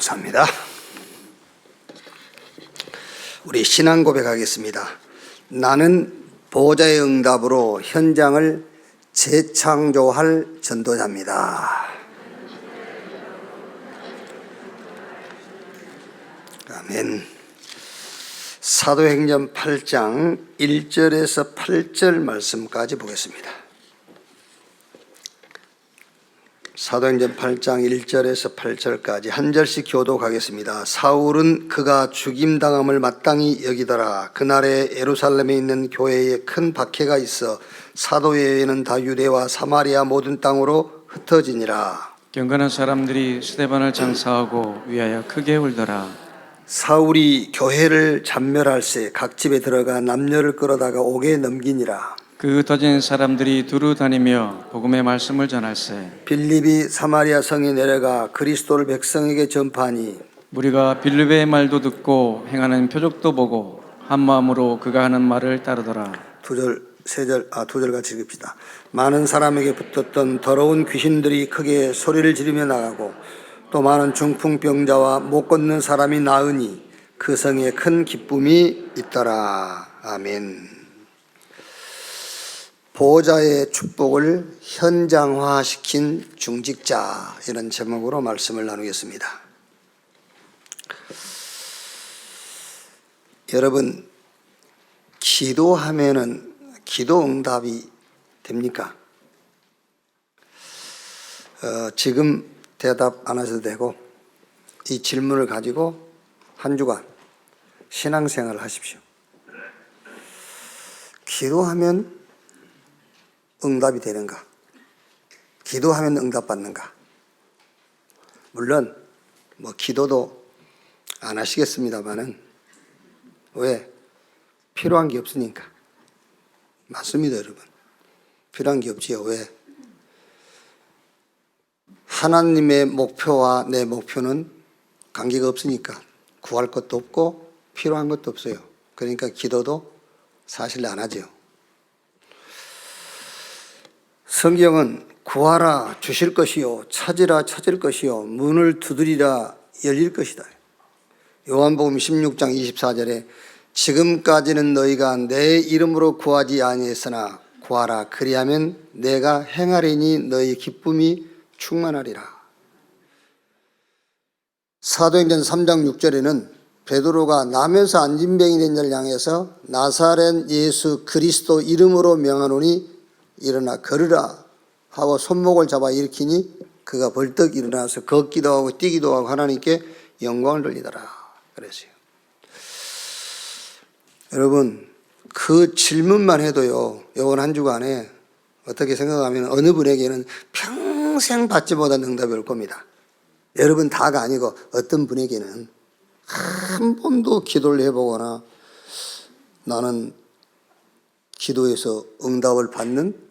감사합니다. 우리 신앙 고백하겠습니다. 나는 보호자의 응답으로 현장을 재창조할 전도자입니다. 아멘. 사도행전 8장 1절에서 8절 말씀까지 보겠습니다. 사도행전 8장 1절에서 8절까지 한 절씩 교독하겠습니다. 사울은 그가 죽임당함을 마땅히 여기더라. 그날에 예루살렘에 있는 교회에 큰 박해가 있어 사도예외는 다 유대와 사마리아 모든 땅으로 흩어지니라. 경건한 사람들이 스데반을 장사하고 위하여 크게 울더라. 사울이 교회를 잔멸할세 각 집에 들어가 남녀를 끌어다가 옥에 넘기니라. 그 흩어진 사람들이 두루 다니며 복음의 말씀을 전할세. 빌립이 사마리아 성에 내려가 그리스도를 백성에게 전파하니 무리가 빌립의 말도 듣고 행하는 표적도 보고 한 마음으로 그가 하는 말을 따르더라. 두 절 같이 읽읍시다. 많은 사람에게 붙었던 더러운 귀신들이 크게 소리를 지르며 나가고 또 많은 중풍병자와 못 걷는 사람이 나으니 그 성에 큰 기쁨이 있더라. 아멘. 보호자의 축복을 현장화시킨 중직자, 이런 제목으로 말씀을 나누겠습니다. 여러분, 기도하면은 기도 응답이 됩니까? 지금 대답 안 하셔도 되고 이 질문을 가지고 한 주간 신앙생활을 하십시오. 기도하면 응답이 되는가? 기도하면 응답받는가? 물론 기도도 안 하시겠습니다만은 왜? 필요한 게 없으니까. 맞습니다, 여러분. 필요한 게 없지요. 왜? 하나님의 목표와 내 목표는 관계가 없으니까 구할 것도 없고 필요한 것도 없어요. 그러니까 기도도 사실 안 하죠. 성경은 구하라 주실 것이요 찾으라 찾을 것이요 문을 두드리라 열릴 것이다. 요한복음 16장 24절에 지금까지는 너희가 내 이름으로 구하지 아니했으나 구하라 그리하면 내가 행하리니 너희 기쁨이 충만하리라. 사도행전 3장 6절에는 베드로가 나면서 안진병이 된 자를 향해서 나사렛 예수 그리스도 이름으로 명하노니 일어나 걸으라 하고 손목을 잡아 일으키니 그가 벌떡 일어나서 걷기도 하고 뛰기도 하고 하나님께 영광을 돌리더라 그랬어요. 여러분, 그 질문만 해도요, 이번 한 주간에 어떻게 생각하면 어느 분에게는 평생 받지 못한 응답이 올 겁니다. 여러분 다가 아니고 어떤 분에게는 한 번도 기도를 해보거나 나는 기도에서 응답을 받는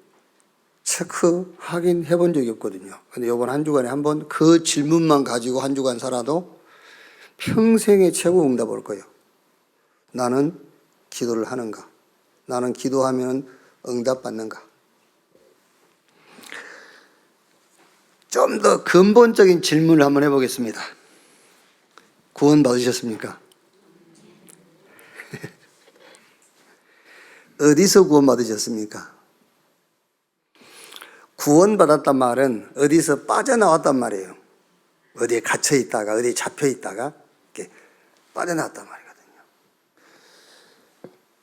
체크 확인해 본 적이 없거든요. 근데 이번 한 주간에 한번 그 질문만 가지고 한 주간 살아도 평생의 최고 응답 올 거예요. 나는 기도를 하는가? 나는 기도하면 응답 받는가? 좀 더 근본적인 질문을 한번 해보겠습니다. 구원 받으셨습니까? 어디서 구원 받으셨습니까? 구원받았단 말은 어디서 빠져나왔단 말이에요. 어디에 갇혀 있다가 어디에 잡혀 있다가 이렇게 빠져나왔단 말이거든요.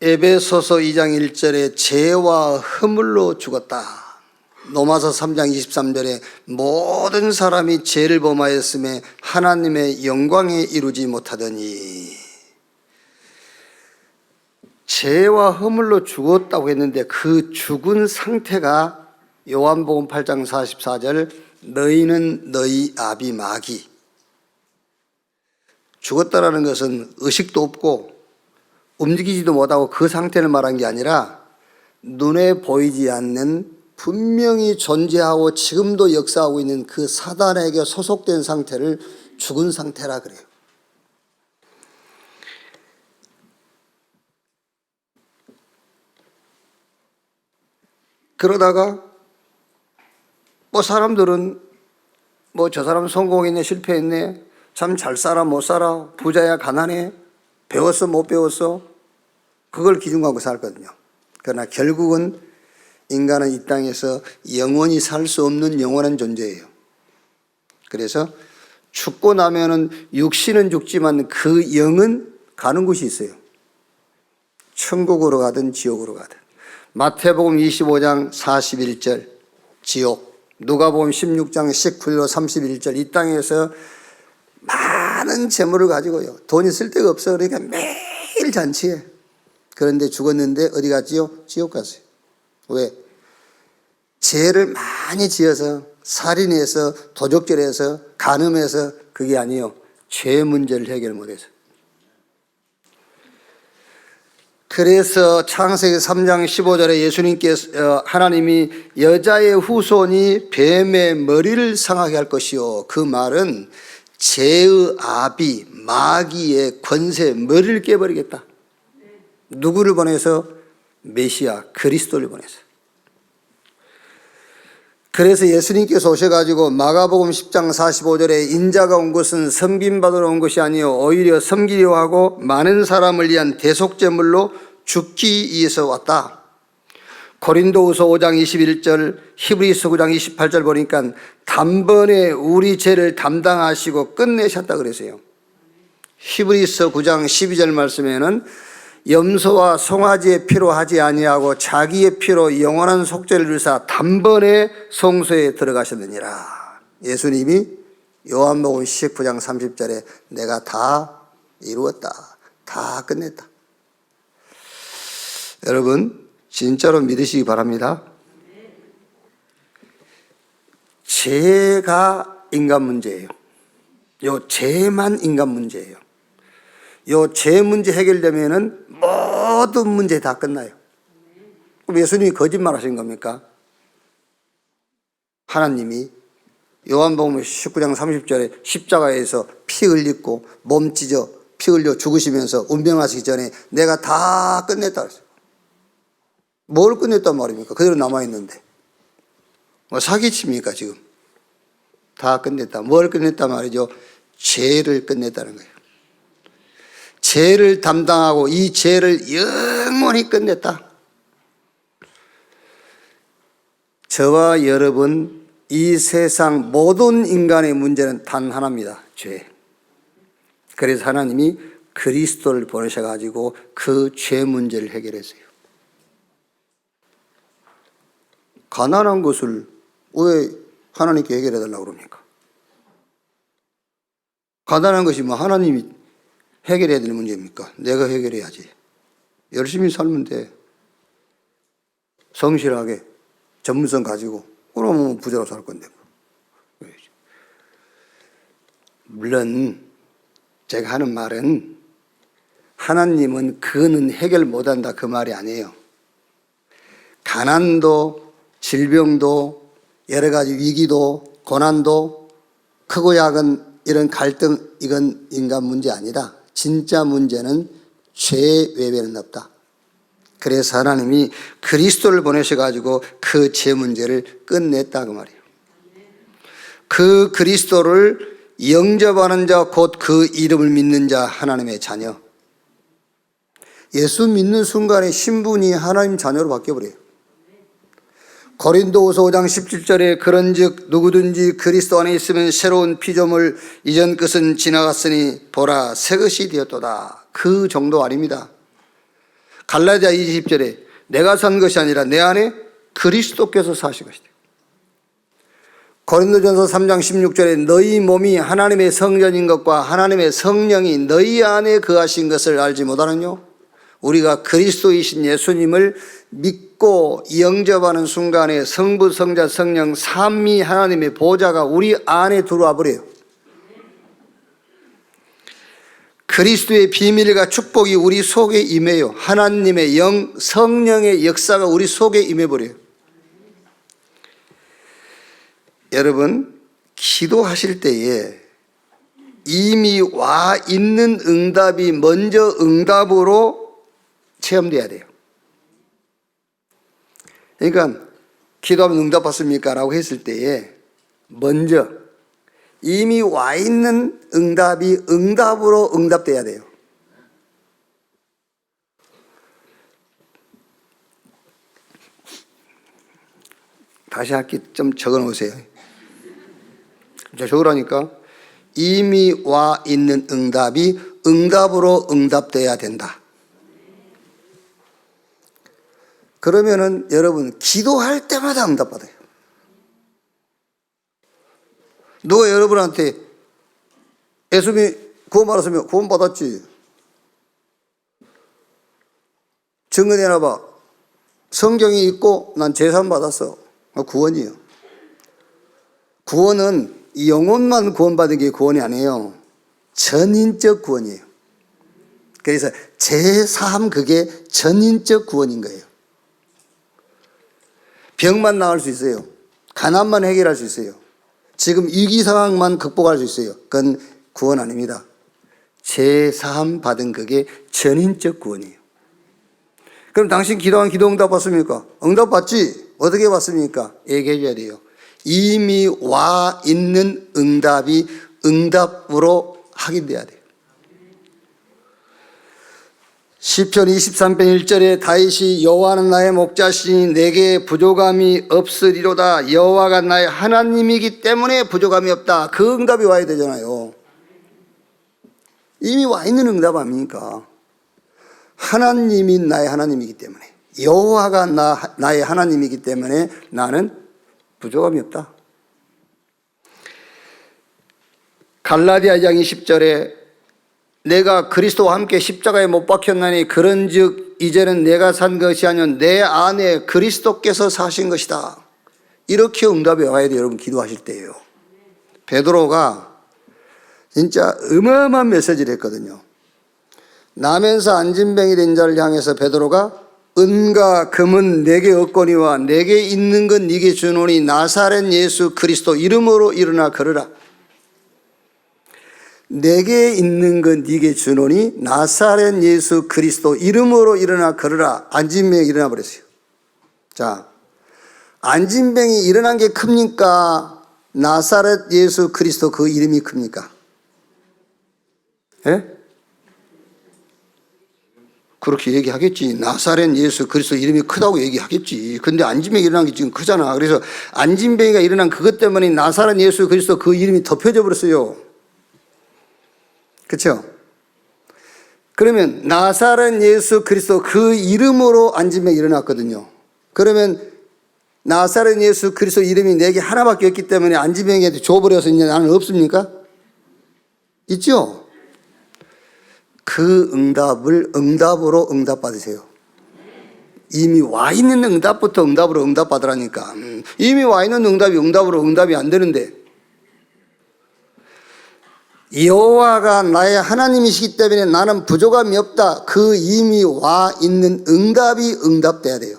에베소서 2장 1절에 죄와 허물로 죽었다. 로마서 3장 23절에 모든 사람이 죄를 범하였음에 하나님의 영광에 이루지 못하더니, 죄와 허물로 죽었다고 했는데 그 죽은 상태가 요한복음 8장 44절 너희는 너희 아비 마귀. 죽었다라는 것은 의식도 없고 움직이지도 못하고 그 상태를 말한 게 아니라 눈에 보이지 않는 분명히 존재하고 지금도 역사하고 있는 그 사단에게 소속된 상태를 죽은 상태라 그래요. 그러다가 사람들은 저 사람 성공했네 실패했네 참 잘 살아 못 살아, 부자야 가난해, 배웠어 못 배웠어, 그걸 기준 갖고 살거든요. 그러나 결국은 인간은 이 땅에서 영원히 살 수 없는 영원한 존재예요. 그래서 죽고 나면은 육신은 죽지만 그 영은 가는 곳이 있어요. 천국으로 가든 지옥으로 가든. 마태복음 25장 41절 지옥, 누가복음 16장 19절 31절 이 땅에서 많은 재물을 가지고요, 돈이 쓸 데가 없어. 그러니까 매일 잔치해. 그런데 죽었는데 어디 갔지요? 지옥 갔어요. 왜? 죄를 많이 지어서, 살인해서, 도적질해서, 간음해서, 그게 아니요, 죄 문제를 해결 못해서. 그래서 창세기 3장 15절에 예수님께서 하나님이 여자의 후손이 뱀의 머리를 상하게 할 것이요, 그 말은 죄의 아비 마귀의 권세 머리를 깨버리겠다. 누구를 보내서? 메시아 그리스도를 보내서. 그래서 예수님께서 오셔가지고 마가복음 10장 45절에 인자가 온 것은 섬김받으러 온 것이 아니요 오히려 섬기려 하고 많은 사람을 위한 대속제물로 죽기 위해서 왔다. 고린도후서 5장 21절, 히브리서 9장 28절 보니까 단번에 우리 죄를 담당하시고 끝내셨다 그랬어요. 히브리서 9장 12절 말씀에는 염소와 송아지의 피로 하지 아니하고 자기의 피로 영원한 속죄를 이루사 단번에 성소에 들어가셨느니라. 예수님이 요한복음 19장 30절에 내가 다 이루었다, 다 끝냈다. 여러분 진짜로 믿으시기 바랍니다. 죄가 인간 문제예요. 요 죄만 인간 문제예요. 요 죄 문제 해결되면은 모든 문제 다 끝나요. 그럼 예수님이 거짓말 하신 겁니까? 하나님이 요한복음 19장 30절에 십자가에서 피 흘리고 몸 찢어 피 흘려 죽으시면서 운명하시기 전에 내가 다 끝냈다 그랬어요. 뭘 끝냈단 말입니까? 그대로 남아있는데. 뭐 사기칩니까 지금? 다 끝냈다. 뭘 끝냈단 말이죠? 죄를 끝냈다는 거예요. 죄를 담당하고 이 죄를 영원히 끝냈다. 저와 여러분, 이 세상 모든 인간의 문제는 단 하나입니다. 죄. 그래서 하나님이 그리스도를 보내셔가지고 그 죄 문제를 해결했어요. 가난한 것을 왜 하나님께 해결해 달라고 그럽니까? 가난한 것이 뭐 하나님이 해결해야 될 문제입니까? 내가 해결해야지. 열심히 살면 돼. 성실하게 전문성 가지고 그러면 부자로 살 건데. 물론 제가 하는 말은 하나님은 그거는 해결 못한다 그 말이 아니에요. 가난도 질병도 여러 가지 위기도 고난도 크고 작은 이런 갈등, 이건 인간 문제 아니다. 진짜 문제는 죄 외에는 없다. 그래서 하나님이 그리스도를 보내셔가지고 그 죄 문제를 끝냈다 그 말이에요. 그 그리스도를 영접하는 자, 곧 그 이름을 믿는 자, 하나님의 자녀. 예수 믿는 순간에 신분이 하나님 자녀로 바뀌어버려요. 고린도후서 5장 17절에 그런즉 누구든지 그리스도 안에 있으면 새로운 피조물, 이전 것은 지나갔으니 보라 새 것이 되었도다. 그 정도 아닙니다. 갈라디아 20절에 내가 산 것이 아니라 내 안에 그리스도께서 사신 것이다. 고린도전서 3장 16절에 너희 몸이 하나님의 성전인 것과 하나님의 성령이 너희 안에 거하신 것을 알지 못하느뇨? 우리가 그리스도이신 예수님을 믿고 영접하는 순간에 성부, 성자, 성령 삼위 하나님의 보좌가 우리 안에 들어와 버려요. 그리스도의 비밀과 축복이 우리 속에 임해요. 하나님의 영, 성령의 역사가 우리 속에 임해버려요. 여러분, 기도하실 때에 이미 와 있는 응답이 먼저 응답으로 체험돼야 돼요. 그러니까 기도하면 응답받습니까? 라고 했을 때에 먼저 이미 와 있는 응답이 응답으로 응답돼야 돼요. 다시 할게. 좀 적어 놓으세요. 자, 적으라니까. 이미 와 있는 응답이 응답으로 응답돼야 된다. 그러면은 여러분 기도할 때마다 응답받아요. 누가 여러분한테 예수님이 구원 받았으면 구원 받았지. 증언해놔봐. 성경이 있고 난 재산 받았어. 구원이에요. 구원은 영혼만 구원받은 게 구원이 아니에요. 전인적 구원이에요. 그래서 제3 그게 전인적 구원인 거예요. 병만 나을 수 있어요. 가난만 해결할 수 있어요. 지금 위기 상황만 극복할 수 있어요. 그건 구원 아닙니다. 제3 받은 그게 전인적 구원이에요. 그럼 당신 기도한 기도 응답 받습니까? 응답 받지? 어떻게 받습니까? 얘기해 줘야 돼요. 이미 와 있는 응답이 응답으로 확인돼야 돼요. 시편 23편 1절에 다윗이 여호와는 나의 목자시니 내게 부족함이 없으리로다. 여호와가 나의 하나님이기 때문에 부족함이 없다. 그 응답이 와야 되잖아요. 이미 와 있는 응답 아닙니까? 하나님이 나의 하나님이기 때문에, 여호와가 나의 하나님이기 때문에 나는 부족함이 없다. 갈라디아 2장 20절에 내가 그리스도와 함께 십자가에 못 박혔나니 그런즉 이제는 내가 산 것이 아니요 내 안에 그리스도께서 사신 것이다. 이렇게 응답이 와야 돼요. 여러분 기도하실 때예요. 베드로가 진짜 어마어마한 메시지를 했거든요. 나면서 안진뱅이 된 자를 향해서 베드로가 은과 금은 내게 없거니와 내게 있는 건 네게 주노니 나사렛 예수 그리스도 이름으로 일어나 걸으라. 내게 있는 건 네게 주노니 나사렛 예수 그리스도 이름으로 일어나 걸으라. 안진뱅이 일어나 버렸어요. 자, 안진뱅이 일어난 게 큽니까? 나사렛 예수 그리스도 그 이름이 큽니까? 예? 그렇게 얘기하겠지. 나사렛 예수 그리스도 이름이 크다고 얘기하겠지. 근데 안진뱅이 일어난 게 지금 크잖아. 그래서 안진뱅이가 일어난 그것 때문에 나사렛 예수 그리스도 그 이름이 덮여져 버렸어요. 그렇죠? 그러면 나사렛 예수 그리스도 그 이름으로 안진뱅이 일어났거든요. 그러면 나사렛 예수 그리스도 이름이 내게 하나밖에 없기 때문에 안진뱅이한테 줘버려서 이제 나는 없습니까? 있죠? 그 응답을 응답으로 응답받으세요. 이미 와 있는 응답부터 응답으로 응답받으라니까. 이미 와 있는 응답이 응답으로 응답이 안 되는데, 여호와가 나의 하나님이시기 때문에 나는 부족함이 없다. 그 이미 와 있는 응답이 응답돼야 돼요.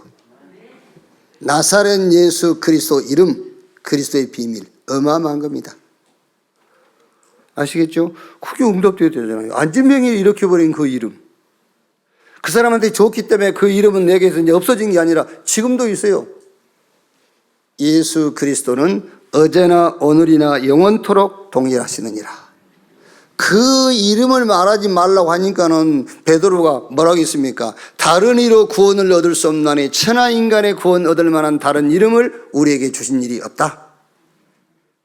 나사렛 예수 그리스도 이름, 그리스도의 비밀, 어마어마한 겁니다. 아시겠죠? 그게 응답돼야 되잖아요. 안진뱅이 일으켜버린 그 이름. 그 사람한테 좋기 때문에 그 이름은 내게서 이제 없어진 게 아니라 지금도 있어요. 예수 그리스도는 어제나 오늘이나 영원토록 동일하시느니라. 그 이름을 말하지 말라고 하니까는 베드로가 뭐라고 했습니까? 다른 이로 구원을 얻을 수 없나니 천하 인간의 구원 얻을 만한 다른 이름을 우리에게 주신 일이 없다.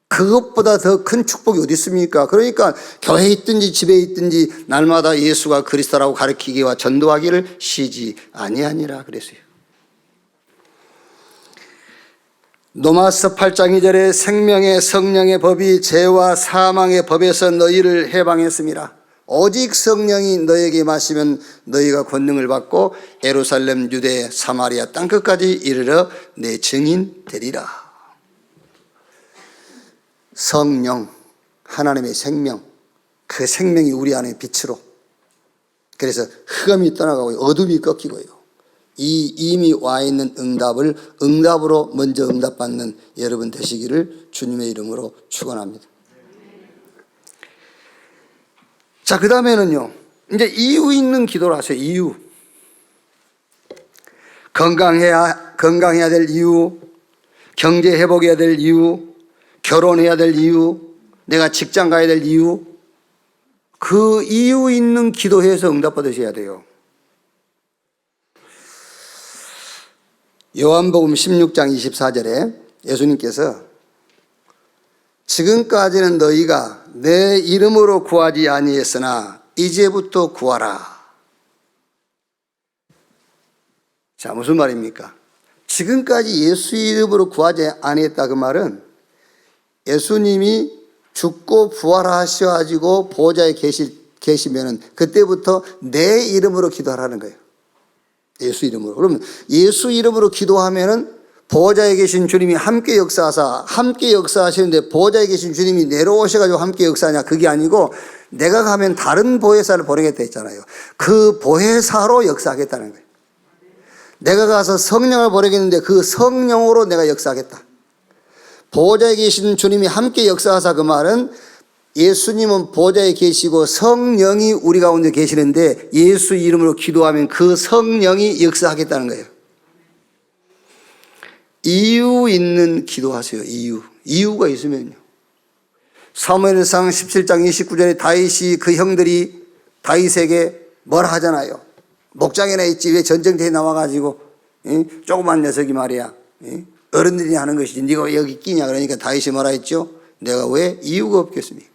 그것보다 더 큰 축복이 어디 있습니까? 그러니까 교회에 있든지 집에 있든지 날마다 예수가 그리스도라고 가르치기와 전도하기를 쉬지 아니하니라 그랬어요. 로마서 8장 2절에 생명의 성령의 법이 죄와 사망의 법에서 너희를 해방했습니다. 오직 성령이 너에게 마시면 너희가 권능을 받고 예루살렘, 유대, 사마리아 땅끝까지 이르러 내 증인 되리라. 성령, 하나님의 생명, 그 생명이 우리 안에 빛으로, 그래서 흑암이 떠나가고 어둠이 꺾이고요. 이 이미 와 있는 응답을 응답으로 먼저 응답받는 여러분 되시기를 주님의 이름으로 축원합니다. 자, 그 다음에는요, 이제 이유 있는 기도를 하세요. 이유. 건강해야 될 이유, 경제 회복해야 될 이유, 결혼해야 될 이유, 내가 직장 가야 될 이유, 그 이유 있는 기도해서 응답받으셔야 돼요. 요한복음 16장 24절에 예수님께서 지금까지는 너희가 내 이름으로 구하지 아니했으나 이제부터 구하라. 자, 무슨 말입니까? 지금까지 예수 이름으로 구하지 아니했다 그 말은 예수님이 죽고 부활하셔가지고 보좌에 계시면은 그때부터 내 이름으로 기도하라는 거예요. 예수 이름으로. 그러면 예수 이름으로 기도하면은 보좌에 계신 주님이 함께 역사하시는데 보좌에 계신 주님이 내려오셔가지고 함께 역사하냐? 그게 아니고 내가 가면 다른 보혜사를 보내겠다 했잖아요. 그 보혜사로 역사하겠다는 거예요. 내가 가서 성령을 보내겠는데 그 성령으로 내가 역사하겠다. 보좌에 계신 주님이 함께 역사하사 그 말은 예수님은 보좌에 계시고 성령이 우리 가운데 계시는데 예수 이름으로 기도하면 그 성령이 역사하겠다는 거예요. 이유 있는 기도하세요. 이유가 있으면요. 사무엘상 17장 29절에 다윗이 그 형들이 다윗에게 뭐라 하잖아요. 목장에나 있지 왜 전쟁터에 나와가지고 조그만 녀석이 말이야 어른들이 하는 것이지 네가 왜 여기 끼냐. 그러니까 다윗이 뭐라 했죠? 내가 왜 이유가 없겠습니까?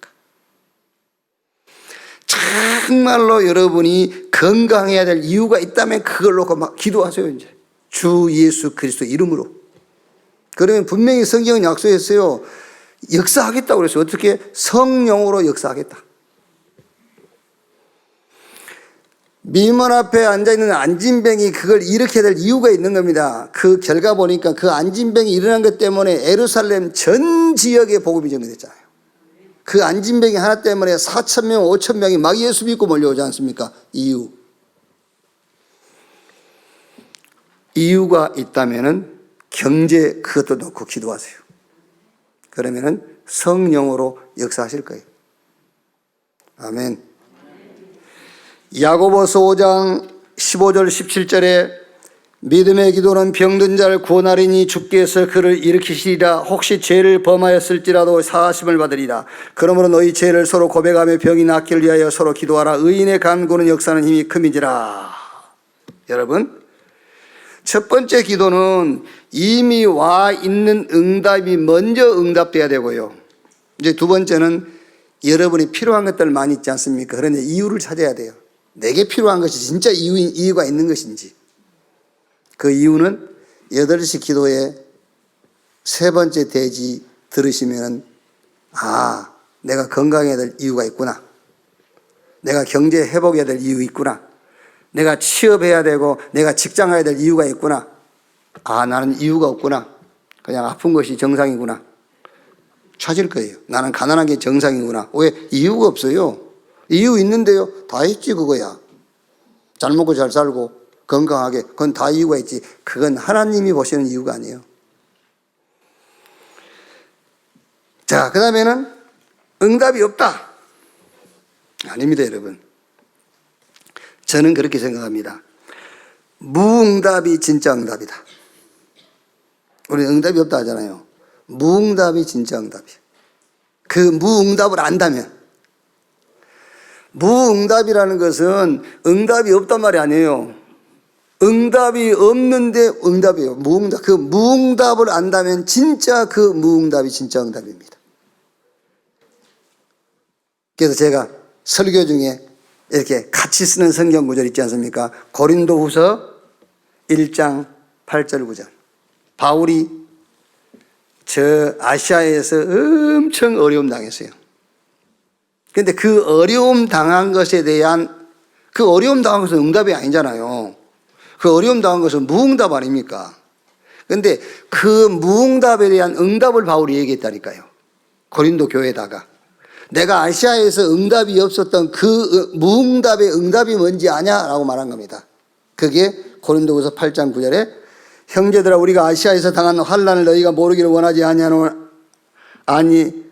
정말로 여러분이 건강해야 될 이유가 있다면 그걸 놓고 막 기도하세요. 이제 주 예수 그리스도 이름으로. 그러면 분명히 성경은 약속했어요. 역사하겠다고 그랬어요. 어떻게? 성령으로 역사하겠다. 미문 앞에 앉아있는 안진뱅이 그걸 일으켜야 될 이유가 있는 겁니다. 그 결과 보니까 그 안진뱅이 일어난 것 때문에 예루살렘 전 지역에 복음이 전개됐잖아요. 그 안진뱅이 하나 때문에 4,000명, 5,000명이 막 예수 믿고 몰려오지 않습니까? 이유가 있다면은 경제 그것도 놓고 기도하세요. 그러면은 성령으로 역사하실 거예요. 아멘. 야고보서 5장 15절 17절에 믿음의 기도는 병든 자를 구원하리니 주께서 그를 일으키시리라. 혹시 죄를 범하였을지라도 사하심을 받으리라. 그러므로 너희 죄를 서로 고백하며 병이 낫기를 위하여 서로 기도하라. 의인의 간구는 역사하는 힘이 큼이지라. 여러분, 첫 번째 기도는 이미 와 있는 응답이 먼저 응답돼야 되고요. 이제 두 번째는 여러분이 필요한 것들 많이 있지 않습니까? 그런데 이유를 찾아야 돼요. 내게 필요한 것이 진짜 이유가 있는 것인지. 그 이유는 8시 기도에 세 번째 대지 들으시면 내가 건강해야 될 이유가 있구나. 내가 경제 회복해야 될 이유 있구나. 내가 취업해야 되고 내가 직장 가야 될 이유가 있구나. 나는 이유가 없구나. 그냥 아픈 것이 정상이구나. 찾을 거예요. 나는 가난한 게 정상이구나. 왜? 이유가 없어요. 이유 있는데요. 다 했지 그거야. 잘 먹고 잘 살고 건강하게. 그건 다 이유가 있지. 그건 하나님이 보시는 이유가 아니에요. 자, 그 다음에는 응답이 없다. 아닙니다, 여러분. 저는 그렇게 생각합니다. 무응답이 진짜 응답이다. 우리 응답이 없다 하잖아요. 무응답이 진짜 응답이에요. 그 무응답을 안다면, 무응답이라는 것은 응답이 없단 말이 아니에요. 응답이 없는데 응답이에요. 무응답. 그 무응답을 안다면 진짜 그 무응답이 진짜 응답입니다. 그래서 제가 설교 중에 이렇게 같이 쓰는 성경 구절 있지 않습니까? 고린도후서 1장 8절 9절. 바울이 저 아시아에서 엄청 어려움 당했어요. 그런데 그 어려움 당한 것에 대한, 그 어려움 당한 것은 응답이 아니잖아요. 그 어려움 당한 것은 무응답 아닙니까? 그런데 그 무응답에 대한 응답을 바울이 얘기했다니까요. 고린도 교회에다가. 내가 아시아에서 응답이 없었던 그 무응답의 응답이 뭔지 아냐? 라고 말한 겁니다. 그게 고린도후서 8장 9절에 형제들아 우리가 아시아에서 당한 환난을 너희가 모르기를 원하지 아니하노니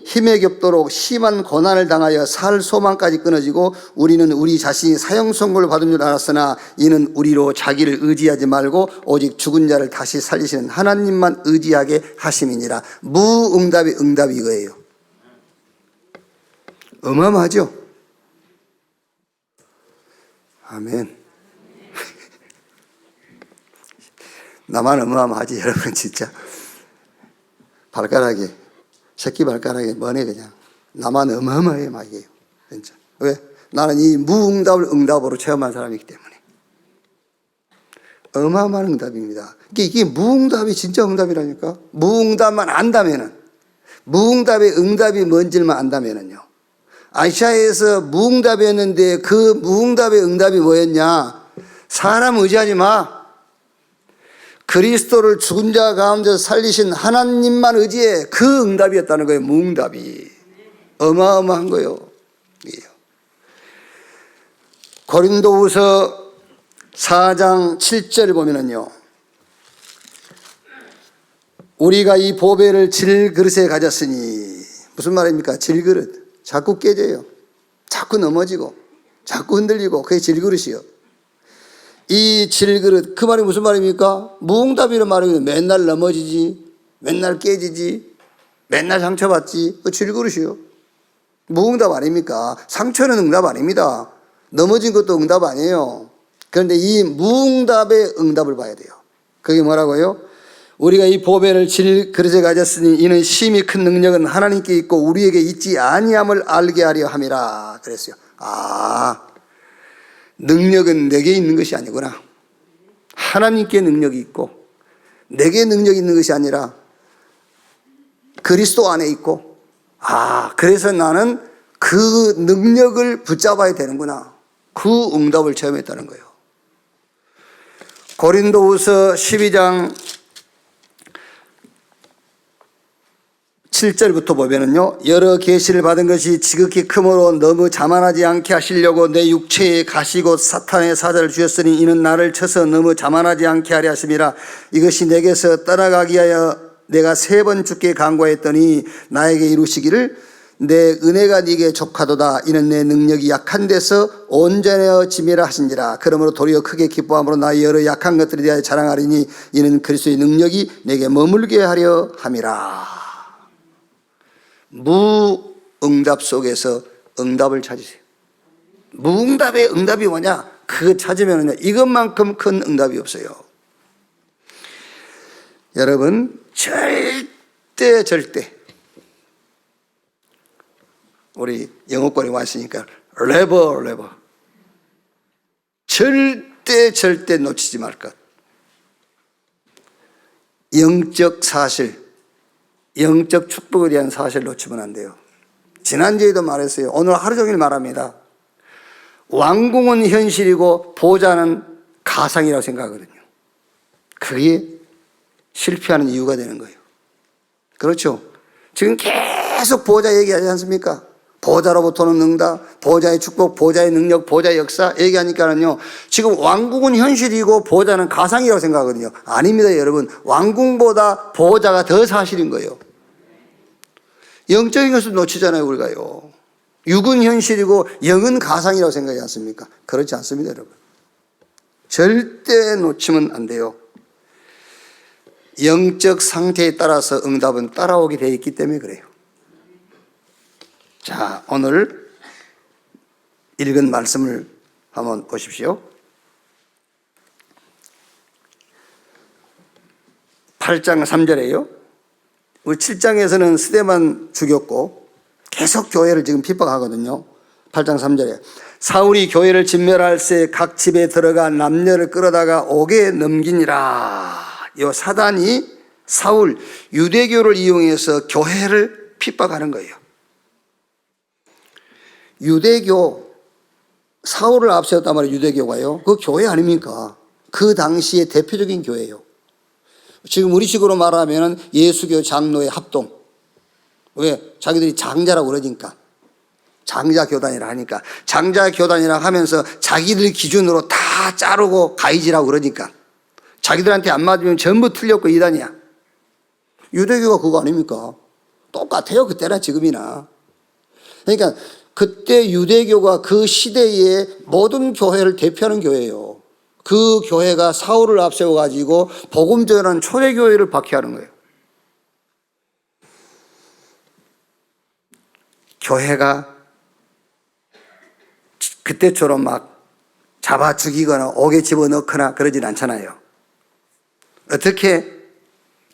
힘에 겹도록 심한 고난을 당하여 살 소망까지 끊어지고 우리는 우리 자신이 사형 선고를 받은 줄 알았으나 이는 우리로 자기를 의지하지 말고 오직 죽은 자를 다시 살리시는 하나님만 의지하게 하심이니라. 무응답이 응답이 이거예요. 어마어마하죠? 아멘. 나만 어마어마하지, 여러분, 진짜. 발가락에, 새끼 발가락에 뭐네, 그냥. 나만 어마어마해, 막이에요. 진짜. 왜? 나는 이 무응답을 응답으로 체험한 사람이기 때문에. 어마어마한 응답입니다. 이게 무응답이 진짜 응답이라니까? 무응답만 안다면은, 무응답의 응답이 뭔지만 안다면은요. 아시아에서 무응답이었는데 그 무응답의 응답이 뭐였냐? 사람 의지하지 마. 그리스도를 죽은 자 가운데서 살리신 하나님만 의지해. 그 응답이었다는 거예요. 무응답이. 어마어마한 거예요. 고린도후서 4장 7절 보면은요. 우리가 이 보배를 질그릇에 가졌으니, 무슨 말입니까? 질그릇. 자꾸 깨져요. 자꾸 넘어지고 자꾸 흔들리고 그게 질그릇이요. 이 질그릇, 그 말이 무슨 말입니까? 무응답이란 말이에요. 맨날 넘어지지, 맨날 깨지지, 맨날 상처받지. 그 질그릇이요. 무응답 아닙니까? 상처는 응답 아닙니다. 넘어진 것도 응답 아니에요. 그런데 이 무응답의 응답을 봐야 돼요. 그게 뭐라고요? 우리가 이 보배를 질그릇에 가졌으니 이는 심히 큰 능력은 하나님께 있고 우리에게 있지 아니함을 알게 하려 함이라 그랬어요. 아, 능력은 내게 있는 것이 아니구나. 하나님께 능력이 있고 내게 능력이 있는 것이 아니라 그리스도 안에 있고, 아, 그래서 나는 그 능력을 붙잡아야 되는구나. 그 응답을 체험했다는 거예요. 고린도후서 12장 7절부터 보면은요, 여러 계시를 받은 것이 지극히 크므로 너무 자만하지 않게 하시려고 내 육체에 가시고 사탄의 사자를 주셨으니 이는 나를 쳐서 너무 자만하지 않게 하려 하심이라. 이것이 내게서 떠나가기 위하여 내가 3번 주께 간구하였더니 나에게 이루시기를 내 은혜가 네게 족하도다. 이는 내 능력이 약한 데서 온전해짐이라 하신지라. 그러므로 도리어 크게 기뻐함으로 나의 여러 약한 것들에 대하여 자랑하리니 이는 그리스도의 능력이 내게 머물게 하려 함이라. 무응답 속에서 응답을 찾으세요. 무응답의 응답이 뭐냐? 그거 찾으면요, 이것만큼 큰 응답이 없어요. 여러분, 절대 우리 영어권에 왔으니까 never 절대 놓치지 말 것. 영적 사실, 영적 축복에 대한 사실을 놓치면 안 돼요. 지난주에도 말했어요. 오늘 하루 종일 말합니다. 왕궁은 현실이고 보좌는 가상이라고 생각하거든요. 그게 실패하는 이유가 되는 거예요. 그렇죠? 지금 계속 보좌 얘기하지 않습니까? 보좌로부터는 응답, 보좌의 축복, 보좌의 능력, 보좌의 역사 얘기하니까는요, 지금 왕국은 현실이고 보좌는 가상이라고 생각하거든요. 아닙니다, 여러분. 왕궁보다 보좌가 더 사실인 거예요. 영적인 것을 놓치잖아요, 우리가요. 육은 현실이고 영은 가상이라고 생각하지 않습니까? 그렇지 않습니다, 여러분. 절대 놓치면 안 돼요. 영적 상태에 따라서 응답은 따라오게 되어 있기 때문에 그래요. 자, 오늘 읽은 말씀을 한번 보십시오. 8장 3절에요. 우리 7장에서는 스데반 죽였고 계속 교회를 지금 핍박하거든요. 8장 3절에 사울이 교회를 진멸할 새 각 집에 들어가 남녀를 끌어다가 옥에 넘기니라. 이 사단이 사울, 유대교를 이용해서 교회를 핍박하는 거예요. 유대교, 사울을 앞세웠단 말이에요. 유대교가요. 그 교회 아닙니까? 그 당시의 대표적인 교회예요. 지금 우리식으로 말하면 예수교 장로의 합동. 왜? 자기들이 장자라고 그러니까. 장자교단이라 하니까. 장자교단이라 하면서 자기들 기준으로 다 자르고 가이지라고 그러니까. 자기들한테 안 맞으면 전부 틀렸고 이단이야. 유대교가 그거 아닙니까? 똑같아요. 그때나 지금이나. 그러니까 그때 유대교가 그 시대의 모든 교회를 대표하는 교회예요. 그 교회가 사울을 앞세워가지고 복음 전하는 초대교회를 박해하는 거예요. 교회가 그때처럼 막 잡아 죽이거나 옥에 집어넣거나 그러진 않잖아요. 어떻게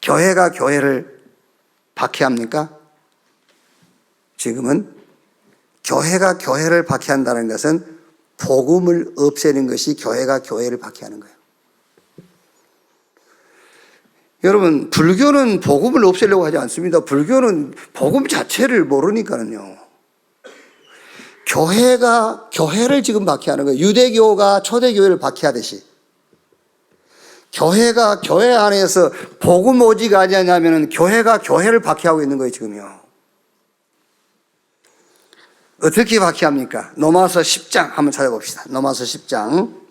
교회가 교회를 박해합니까? 지금은 교회가 교회를 박해한다는 것은 복음을 없애는 것이 교회가 교회를 박해하는 거예요. 여러분, 불교는 복음을 없애려고 하지 않습니다. 불교는 복음 자체를 모르니까는요. 교회가 교회를 지금 박해하는 거예요. 유대교가 초대교회를 박해하듯이. 교회가 교회 안에서 복음 오직 아니냐면 교회가 교회를 박해하고 있는 거예요, 지금요. 어떻게 박해합니까? 로마서 10장 한번 찾아봅시다. 로마서 10장.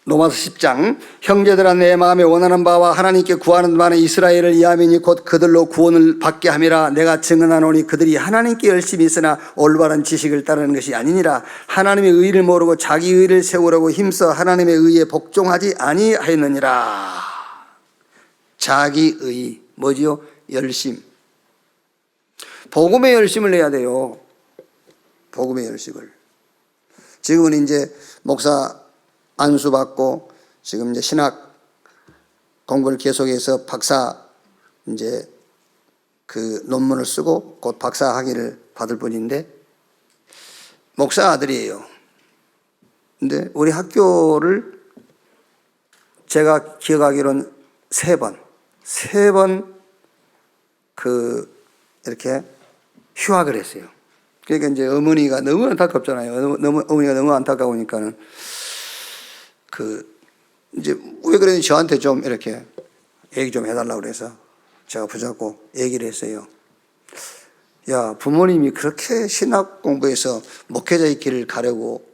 로마서 10장. 형제들아 내 마음에 원하는 바와 하나님께 구하는 바는 이스라엘을 위함이니 곧 그들로 구원을 받게 함이라. 내가 증언하노니 그들이 하나님께 열심히 있으나 올바른 지식을 따르는 것이 아니니라. 하나님의 의를 모르고 자기 의를 세우려고 힘써 하나님의 의에 복종하지 아니하였느니라. 자기 의 뭐지요? 열심. 복음의 열심을 내야 돼요. 복음의 열심을. 지금은 이제 목사 안수받고 지금 이제 신학 공부를 계속해서 박사 이제 그 논문을 쓰고 곧 박사 학위를 받을 분인데 목사 아들이에요. 근데 우리 학교를 제가 기억하기로는 세 번 그 이렇게 휴학을 했어요. 그러니까 이제 어머니가 너무 안타깝잖아요. 어머니가 너무 안타까우니까는 이제 왜 그랬는지 저한테 좀 이렇게 얘기 좀 해달라고 그래서 제가 붙잡고 얘기를 했어요. 야, 부모님이 그렇게 신학 공부해서 목회자의 길을 가라고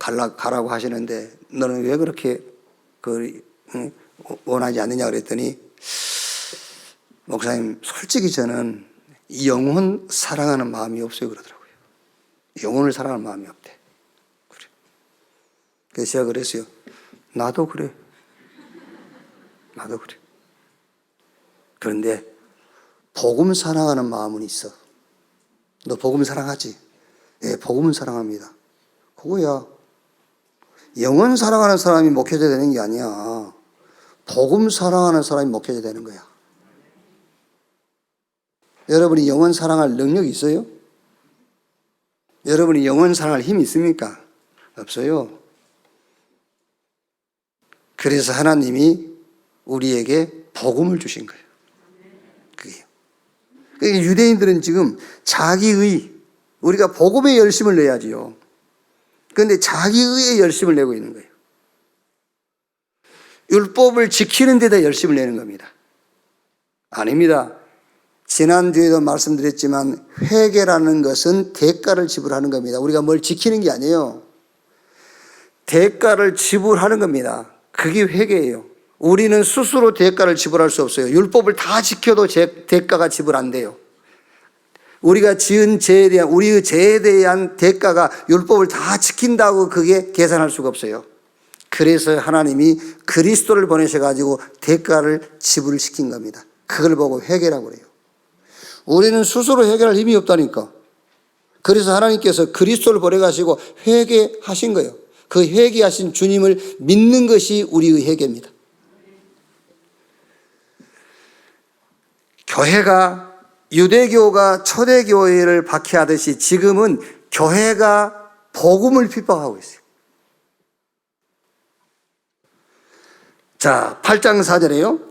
하시는데 너는 왜 그렇게 원하지 않느냐 그랬더니 목사님, 솔직히 저는 영혼 사랑하는 마음이 없어요 그러더라고요. 영혼을 사랑하는 마음이 없대. 그래. 그래서 제가 그랬어요. 나도 그래. 나도 그래. 그런데 복음 사랑하는 마음은 있어. 너 복음 사랑하지? 예, 복음은 사랑합니다. 그거야. 영혼 사랑하는 사람이 목회자 되는 게 아니야. 복음 사랑하는 사람이 목회자 되는 거야. 여러분이 영혼 사랑할 능력이 있어요? 여러분이 영혼 사랑할 힘이 있습니까? 없어요. 그래서 하나님이 우리에게 복음을 주신 거예요. 그게요. 그러니까 유대인들은 지금 자기의, 우리가 복음의 열심을 내야지요. 그런데 자기의 열심을 내고 있는 거예요. 율법을 지키는 데다 열심을 내는 겁니다. 아닙니다. 지난주에도 말씀드렸지만 회개라는 것은 대가를 지불하는 겁니다. 우리가 뭘 지키는 게 아니에요. 대가를 지불하는 겁니다. 그게 회개예요. 우리는 스스로 대가를 지불할 수 없어요. 율법을 다 지켜도 대가가 지불 안 돼요. 우리가 지은 죄에 대한, 우리의 죄에 대한 대가가 율법을 다 지킨다고 그게 계산할 수가 없어요. 그래서 하나님이 그리스도를 보내셔가지고 대가를 지불시킨 겁니다. 그걸 보고 회개라고 그래요. 우리는 스스로 해결할 힘이 없다니까. 그래서 하나님께서 그리스도를 보내가시고 회개하신 거예요. 그 회개하신 주님을 믿는 것이 우리의 회개입니다. 교회가 유대교가 초대교회를 박해하듯이 지금은 교회가 복음을 핍박하고 있어요. 자, 8장 4절에요.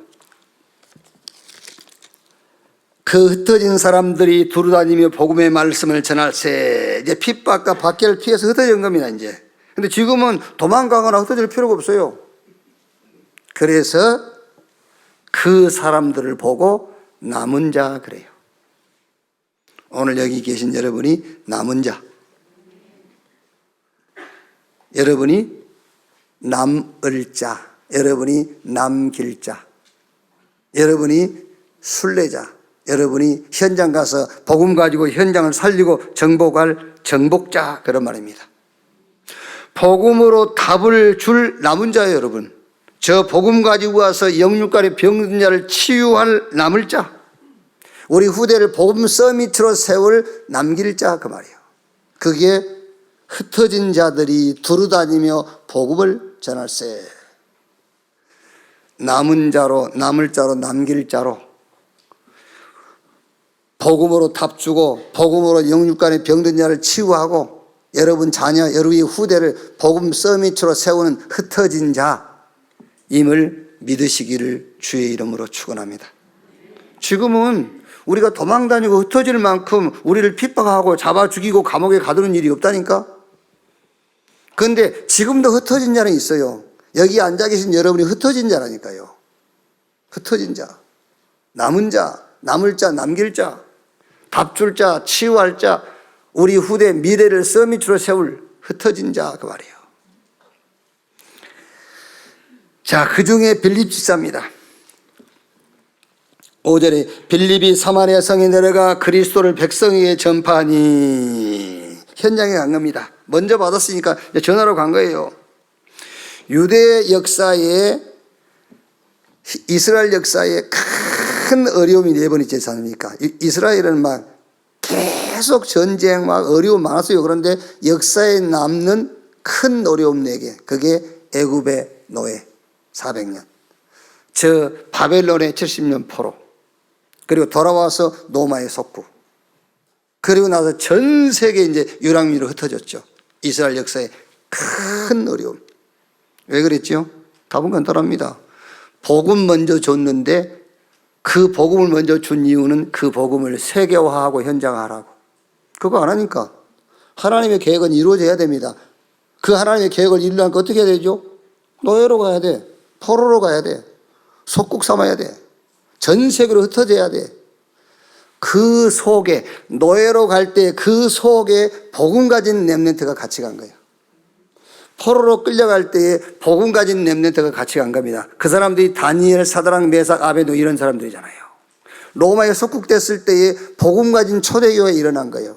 그 흩어진 사람들이 두루다니며 복음의 말씀을 전할세. 이제 핍박과 박해를 피해서 흩어진 겁니다, 이제. 근데 지금은 도망가거나 흩어질 필요가 없어요. 그래서 그 사람들을 보고 남은 자 그래요. 오늘 여기 계신 여러분이 남은 자. 여러분이 남을 자. 여러분이 남길 자. 여러분이 순례자. 여러분이 현장 가서 복음 가지고 현장을 살리고 정복할 정복자, 그런 말입니다. 복음으로 답을 줄 남은 자예요, 여러분. 저 복음 가지고 와서 영육간의 병든 자를 치유할 남을 자, 우리 후대를 복음 서밋으로 세울 남길 자, 그 말이에요. 그게 흩어진 자들이 두루다니며 복음을 전할세. 남은 자로, 남을 자로, 남길 자로, 복음으로 답주고 복음으로 영육간의 병든 자를 치유하고 여러분 자녀, 여러분의 후대를 복음 서밋으로 세우는 흩어진 자임을 믿으시기를 주의 이름으로 축원합니다. 지금은 우리가 도망다니고 흩어질 만큼 우리를 핍박하고 잡아 죽이고 감옥에 가두는 일이 없다니까. 그런데 지금도 흩어진 자는 있어요. 여기 앉아 계신 여러분이 흩어진 자라니까요. 흩어진 자, 남은 자, 남을 자, 남길 자, 답줄 자, 치유할 자, 우리 후대 미래를 서밋으로 세울 흩어진 자, 그 말이에요. 자, 그 중에 빌립 집사입니다. 5절에 빌립이 사마리아 성에 내려가 그리스도를 백성에게 전파하니, 현장에 간 겁니다. 먼저 받았으니까 전화로 간 거예요. 유대 역사에, 이스라엘 역사에 큰 어려움이 네 번이지 않습니까? 이스라엘은 막 계속 전쟁, 막 어려움 많았어요. 그런데 역사에 남는 큰 어려움 4개. 그게 애굽의 노예 400년, 저 바벨론의 70년 포로, 그리고 돌아와서 로마의 속국, 그리고 나서 전 세계 이제 유랑민으로 흩어졌죠. 이스라엘 역사에 큰 어려움. 왜 그랬죠? 답은 간단합니다. 복음 먼저 줬는데 그 복음을 먼저 준 이유는 그 복음을 세계화하고 현장화하라고. 그거 안 하니까 하나님의 계획은 이루어져야 됩니다. 그 하나님의 계획을 이루려니까 어떻게 해야 되죠? 노예로 가야 돼. 포로로 가야 돼. 속국 삼아야 돼. 전 세계로 흩어져야 돼. 그 속에, 노예로 갈 때 그 속에 복음 가진 렘넌트가 같이 간 거예요. 포로로 끌려갈 때에 복음 가진 렘넌트가 같이 간 겁니다. 그 사람들이 다니엘, 사드락, 메삭, 아베도 이런 사람들이잖아요. 로마에 속국됐을 때에 복음 가진 초대교회에 일어난 거예요.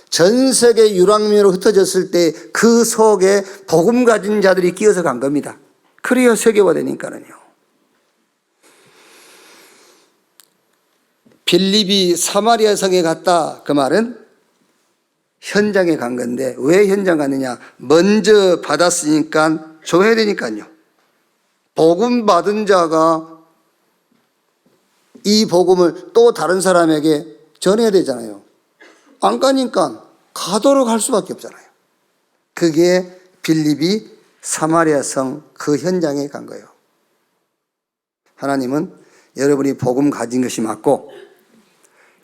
전 세계 유랑민으로 흩어졌을 때 그 속에 복음 가진 자들이 끼어서 간 겁니다. 그래야 세계화되니까는요. 빌립이 사마리아 성에 갔다, 그 말은 현장에 간 건데, 왜 현장 갔느냐? 먼저 받았으니까 줘야 되니까요. 복음 받은 자가 이 복음을 또 다른 사람에게 전해야 되잖아요. 안 가니까 가도록 할 수밖에 없잖아요. 그게 빌립이 사마리아 성 그 현장에 간 거예요. 하나님은 여러분이 복음 가진 것이 맞고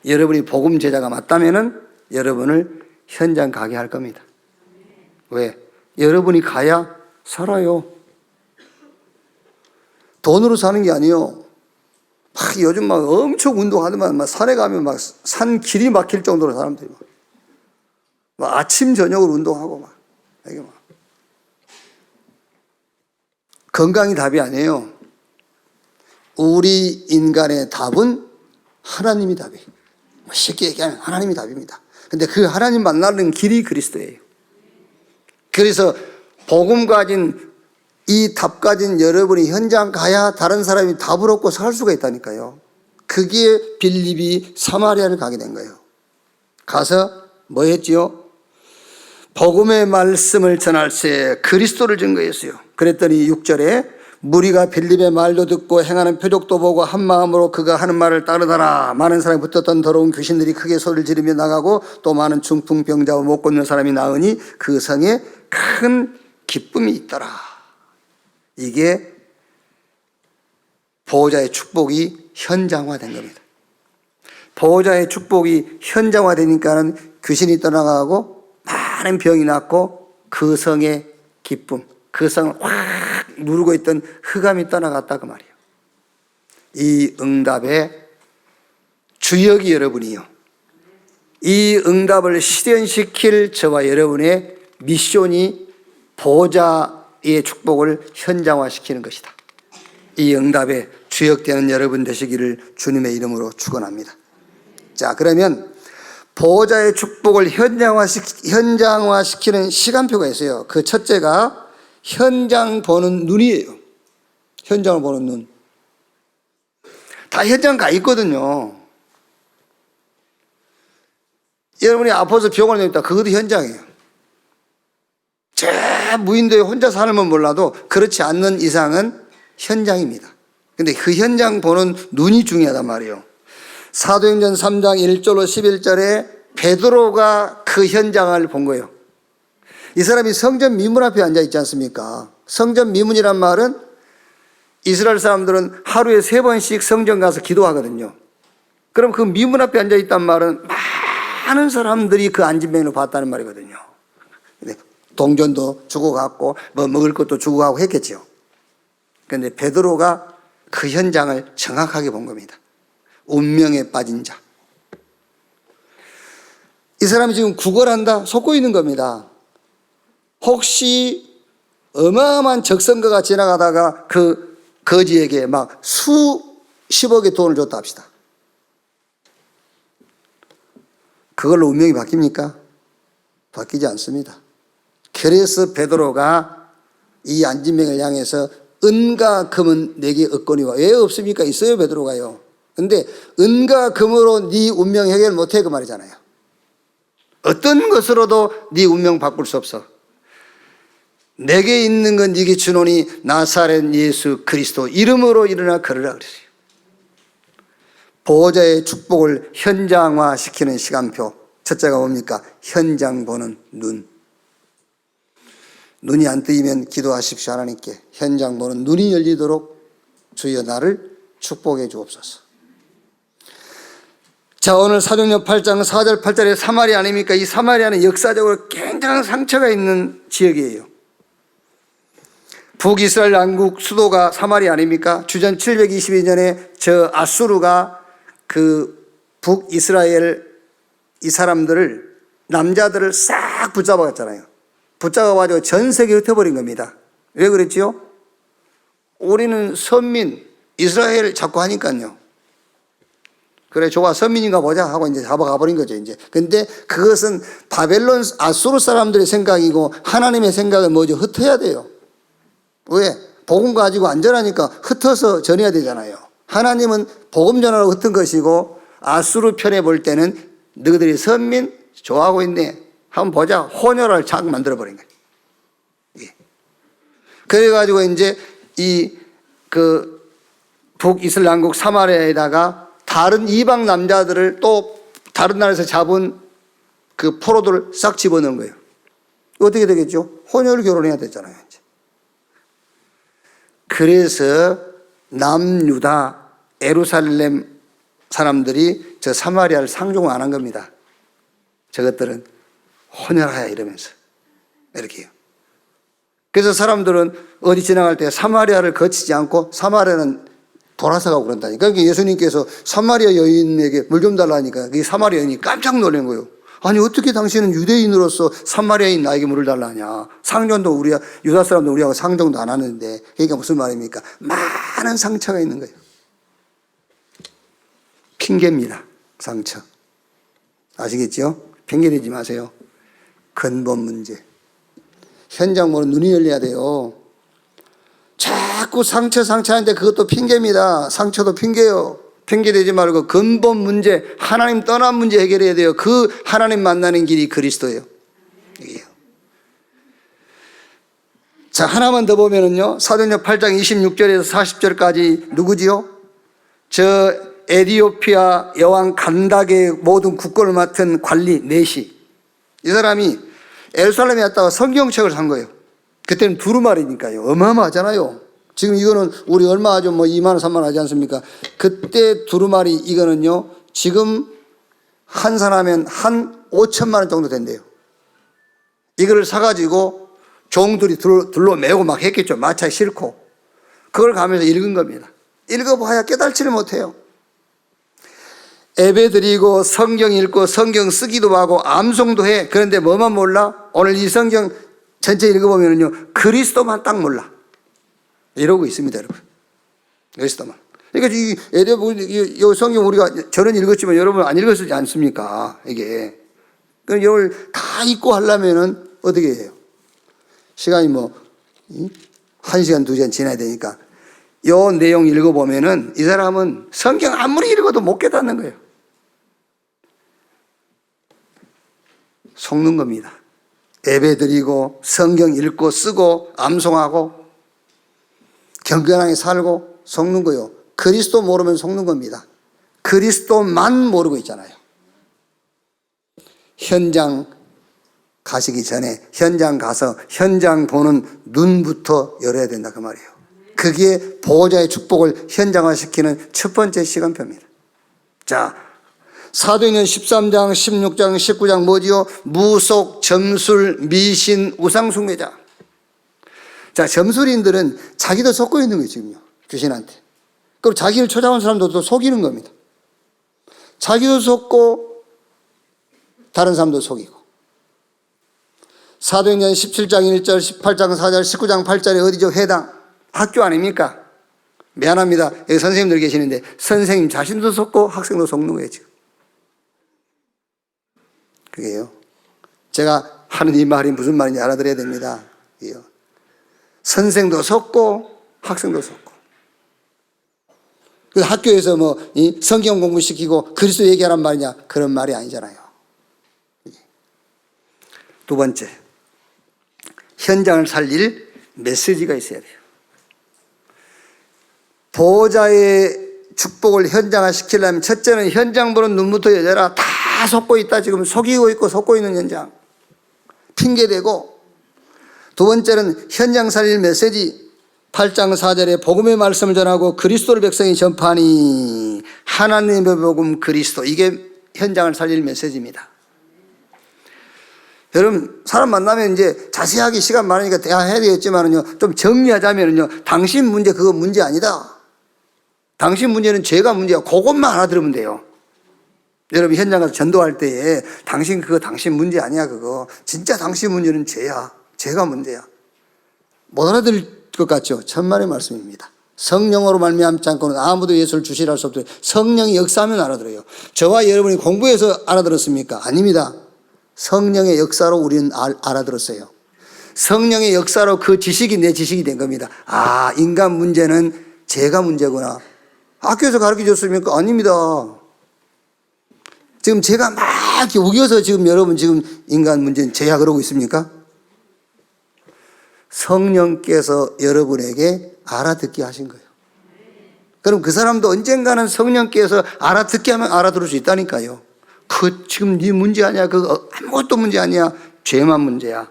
여러분이 복음 제자가 맞다면은 여러분을 현장 가게 할 겁니다. 왜? 여러분이 가야 살아요. 돈으로 사는 게 아니에요. 막 요즘 막 엄청 운동하더만 막 산에 가면 막 산 길이 막힐 정도로 사람들이 막 아침 저녁으로 운동하고 막 이게 막 건강이 답이 아니에요. 우리 인간의 답은 하나님이 답이에요. 쉽게 얘기하면 하나님이 답입니다. 근데 그 하나님 만나는 길이 그리스도예요. 그래서 복음 가진 이 답 가진 여러분이 현장 가야 다른 사람이 답을 얻고 살 수가 있다니까요. 그게 빌립이 사마리아를 가게 된 거예요. 가서 뭐 했지요? 복음의 말씀을 전할세, 그리스도를 증거했어요. 그랬더니 6절에 무리가 빌립의 말도 듣고 행하는 표적도 보고 한 마음으로 그가 하는 말을 따르더라. 많은 사람이 붙었던 더러운 귀신들이 크게 소리를 지르며 나가고 또 많은 중풍병자와 못 걷는 사람이 나으니 그 성에 큰 기쁨이 있더라. 이게 보호자의 축복이 현장화된 겁니다. 보호자의 축복이 현장화되니까는 귀신이 떠나가고 많은 병이 낫고 그 성의 기쁨, 그 성을 확 누르고 있던 흑암이 떠나갔다, 그 말이에요. 이 응답의 주역이 여러분이요. 이 응답을 실현시킬 저와 여러분의 미션이 보호자의 축복을 현장화시키는 것이다. 이 응답의 주역되는 여러분 되시기를 주님의 이름으로 축원합니다. 자, 그러면 보호자의 축복을 현장화시키는 시간표가 있어요. 그 첫째가 현장 보는 눈이에요. 현장을 보는 눈. 다 현장 가 있거든요. 여러분이 아파서 병원에 있다. 그것도 현장이에요. 제 무인도에 혼자 살면 몰라도 그렇지 않는 이상은 현장입니다. 근데 그 현장 보는 눈이 중요하단 말이에요. 사도행전 3장 1절로 11절에 베드로가 그 현장을 본 거예요. 이 사람이 성전 미문 앞에 앉아 있지 않습니까? 성전 미문이란 말은 이스라엘 사람들은 하루에 3번씩 성전 가서 기도하거든요. 그럼 그 미문 앞에 앉아 있단 말은 많은 사람들이 그 안진뱅이를 봤다는 말이거든요. 동전도 주고 갔고 뭐 먹을 것도 주고 가고 했겠죠. 그런데 베드로가 그 현장을 정확하게 본 겁니다. 운명에 빠진 자. 이 사람이 지금 구걸한다, 속고 있는 겁니다. 혹시 어마어마한 적성가가 지나가다가 그 거지에게 막 수십억의 돈을 줬다 합시다. 그걸로 운명이 바뀝니까? 바뀌지 않습니다. 그래서 베드로가 이 안진뱅이를 향해서 은과 금은 내게 없거니와. 왜 없습니까? 있어요, 베드로가요. 근데 은과 금으로 네 운명 해결 못해 그 말이잖아요. 어떤 것으로도 네 운명 바꿀 수 없어. 내게 있는 건 네게 주노니 나사렛 예수 그리스도 이름으로 일어나 걸으라 그랬어요. 보호자의 축복을 현장화시키는 시간표. 첫째가 뭡니까? 현장 보는 눈. 눈이 안 뜨이면 기도하십시오. 하나님께 현장 보는 눈이 열리도록 주여 나를 축복해 주옵소서. 자, 오늘 사도행전 8장 4절 8절에 사마리아 아닙니까? 이 사마리아는 역사적으로 굉장한 상처가 있는 지역이에요. 북이스라엘 왕국 수도가 사마리아 아닙니까? 주전 722년에 저 아수르가 그 북이스라엘 이 사람들을, 남자들을 싹 붙잡아 갔잖아요. 붙잡아가지고 전 세계에 흩어버린 겁니다. 왜 그랬지요? 우리는 선민, 이스라엘 자꾸 하니까요. 그래, 좋아, 선민인가 보자 하고 이제 잡아가 버린 거죠, 이제. 근데 그것은 바벨론, 아수르 사람들의 생각이고 하나님의 생각은 뭐죠? 흩어야 돼요. 왜? 복음 가지고 안전하니까 흩어서 전해야 되잖아요. 하나님은 복음 전하러 흩은 것이고 아수르 편에 볼 때는 너희들이 선민 좋아하고 있네. 한번 보자. 혼혈을 자꾸 만들어버린 거예요. 예. 그래가지고 이제 북이스라엘 왕국 사마리아에다가 다른 이방 남자들을 또 다른 나라에서 잡은 그 포로들을 싹 집어넣은 거예요. 어떻게 되겠죠? 혼혈 결혼해야 되잖아요. 이제. 그래서 남유다, 예루살렘 사람들이 저 사마리아를 상종을 안 한 겁니다. 저것들은 혼혈하야 이러면서 이렇게요. 그래서 사람들은 어디 지나갈 때 사마리아를 거치지 않고 사마리아는 돌아서 가고 그런다니까. 그러니까 예수님께서 사마리아 여인에게 물 좀 달라니까 이 사마리아 여인이 깜짝 놀란 거예요. 아니 어떻게 당신은 유대인으로서 사마리아인 나에게 물을 달라냐. 상종도 우리가 유다 사람도 우리하고 상종도 안 하는데. 그러니까 무슨 말입니까? 많은 상처가 있는 거예요. 핑계입니다. 상처. 아시겠죠? 핑계대지 마세요. 근본 문제. 현장 보는 눈이 열려야 돼요. 자꾸 상처 하는데 그것도 핑계입니다. 상처도 핑계요. 핑계대지 말고 근본 문제, 하나님 떠난 문제 해결해야 돼요. 그 하나님 만나는 길이 그리스도예요. 이게요. 자, 하나만 더 보면은요. 사도행전 8장 26절에서 40절까지 누구지요? 저 에디오피아 여왕 간닥의 모든 국권을 맡은 관리 네시. 이 사람이 예루살렘에 왔다가 성경책을 산 거예요. 그때는 두루마리니까요. 어마어마하잖아요. 지금 이거는 우리 얼마 하죠? 뭐 2만 원, 3만 원 하지 않습니까? 그때 두루마리 이거는요. 지금 한 사람은 한 5천만 원 정도 된대요. 이거를 사가지고 종들이 둘러매고 막 했겠죠. 마차에 싣고. 그걸 가면서 읽은 겁니다. 읽어봐야 깨달지를 못해요. 예배 드리고 성경 읽고 성경 쓰기도 하고 암송도 해. 그런데 뭐만 몰라? 오늘 이 성경 전체 읽어보면요. 그리스도만 딱 몰라. 이러고 있습니다, 여러분. 그리스도만. 그러니까 이 성경 우리가 저는 읽었지만 여러분 안 읽었지 않습니까? 이게. 그럼 이걸 다 읽고 하려면은 어떻게 해요? 시간이 뭐, 1시간, 2시간 지나야 되니까 요 내용 읽어보면은 이 사람은 성경 아무리 읽어도 못 깨닫는 거예요. 속는 겁니다. 예배 드리고 성경 읽고 쓰고 암송하고 경건하게 살고 속는 거요. 그리스도 모르면 속는 겁니다. 그리스도만 모르고 있잖아요. 현장 가시기 전에 현장 가서 현장 보는 눈부터 열어야 된다 그 말이에요. 그게 보호자의 축복을 현장화시키는 첫 번째 시간표입니다. 자, 사도행전 13장, 16장, 19장 뭐지요? 무속, 점술, 미신, 우상숭배자. 자, 점술인들은 자기도 속고 있는 거예요, 지금요. 귀신한테. 그리고 자기를 찾아온 사람도 또 속이는 겁니다. 자기도 속고 다른 사람도 속이고. 사도행전 17장 1절, 18장 4절, 19장 8절에 어디죠? 회당. 학교 아닙니까? 미안합니다. 여기 선생님들 계시는데 선생님 자신도 속고 학생도 속는 거예요, 지금. 그게요. 제가 하는 이 말이 무슨 말인지 알아들어야 됩니다. 선생도 속고 학생도 속고. 그 학교에서 뭐 성경 공부시키고 그리스도 얘기하란 말이냐? 그런 말이 아니잖아요. 두 번째, 현장을 살릴 메시지가 있어야 돼요. 보호자의 축복을 현장화시키려면 첫째는 현장 보는 눈부터 열어라. 다 속고 있다. 지금 속이고 있고 속고 있는 현장. 핑계대고. 두 번째는 현장 살릴 메시지. 8장 4절에 복음의 말씀을 전하고 그리스도를 백성이 전파하니 하나님의 복음 그리스도. 이게 현장을 살릴 메시지입니다. 여러분, 사람 만나면 이제 자세하게 시간 많으니까 대화해야 되겠지만은요, 좀 정리하자면은요, 당신 문제, 그거 문제 아니다. 당신 문제는 죄가 문제야. 그것만 알아들으면 돼요. 여러분, 현장 가서 전도할 때에 당신 그거 당신 문제 아니야, 그거. 진짜 당신 문제는 죄야. 죄가 문제야. 못 알아들을 것 같죠? 천만의 말씀입니다. 성령으로 말미암지 않고는 아무도 예수를 주시라 할 수 없도록 성령이 역사하면 알아들어요. 저와 여러분이 공부해서 알아들었습니까? 아닙니다. 성령의 역사로 우리는 알아들었어요. 성령의 역사로 그 지식이 내 지식이 된 겁니다. 아, 인간 문제는 죄가 문제구나. 학교에서 가르쳐 줬습니까? 아닙니다. 지금 제가 막 이렇게 우겨서 지금 여러분 지금 인간 문제는 죄야 그러고 있습니까? 성령께서 여러분에게 알아듣게 하신 거예요. 그럼 그 사람도 언젠가는 성령께서 알아듣게 하면 알아들을 수 있다니까요. 그 지금 네 문제 아니야. 그거 아무것도 문제 아니야. 죄만 문제야.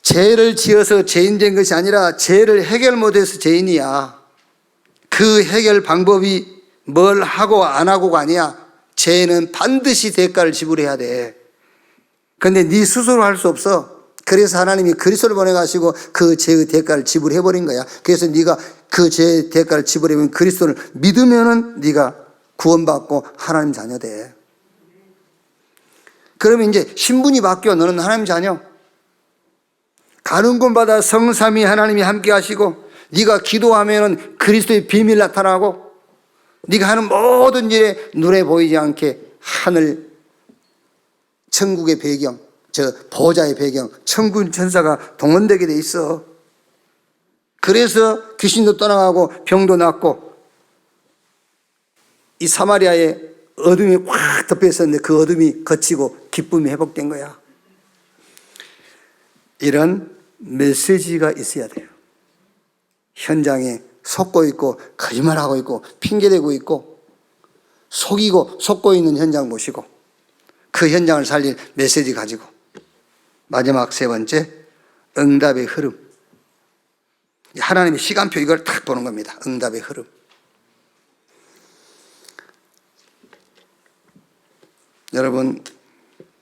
죄를 지어서 죄인 된 것이 아니라 죄를 해결 못해서 죄인이야. 그 해결 방법이 뭘 하고 안 하고가 아니야. 죄는 반드시 대가를 지불해야 돼. 그런데 네 스스로 할 수 없어. 그래서 하나님이 그리스도를 보내가시고 그 죄의 대가를 지불해버린 거야. 그래서 네가 그 죄의 대가를 지불해버린 그리스도를 믿으면은 네가 구원받고 하나님 자녀 돼. 그러면 이제 신분이 바뀌어. 너는 하나님 자녀. 가는 곳마다 성삼위 하나님이 함께 하시고 네가 기도하면은 그리스도의 비밀 나타나고 네가 하는 모든 일에 눈에 보이지 않게 하늘 천국의 배경, 저 보호자의 배경, 천군 천사가 동원되게 돼 있어. 그래서 귀신도 떠나가고 병도 낫고 이 사마리아에 어둠이 확 덮여 있었는데 그 어둠이 걷히고 기쁨이 회복된 거야. 이런 메시지가 있어야 돼요. 현장에 속고 있고 거짓말하고 있고 핑계대고 있고 속이고 속고 있는 현장 보시고 그 현장을 살릴 메시지 가지고 마지막 세 번째, 응답의 흐름. 하나님의 시간표 이걸 딱 보는 겁니다. 응답의 흐름. 여러분,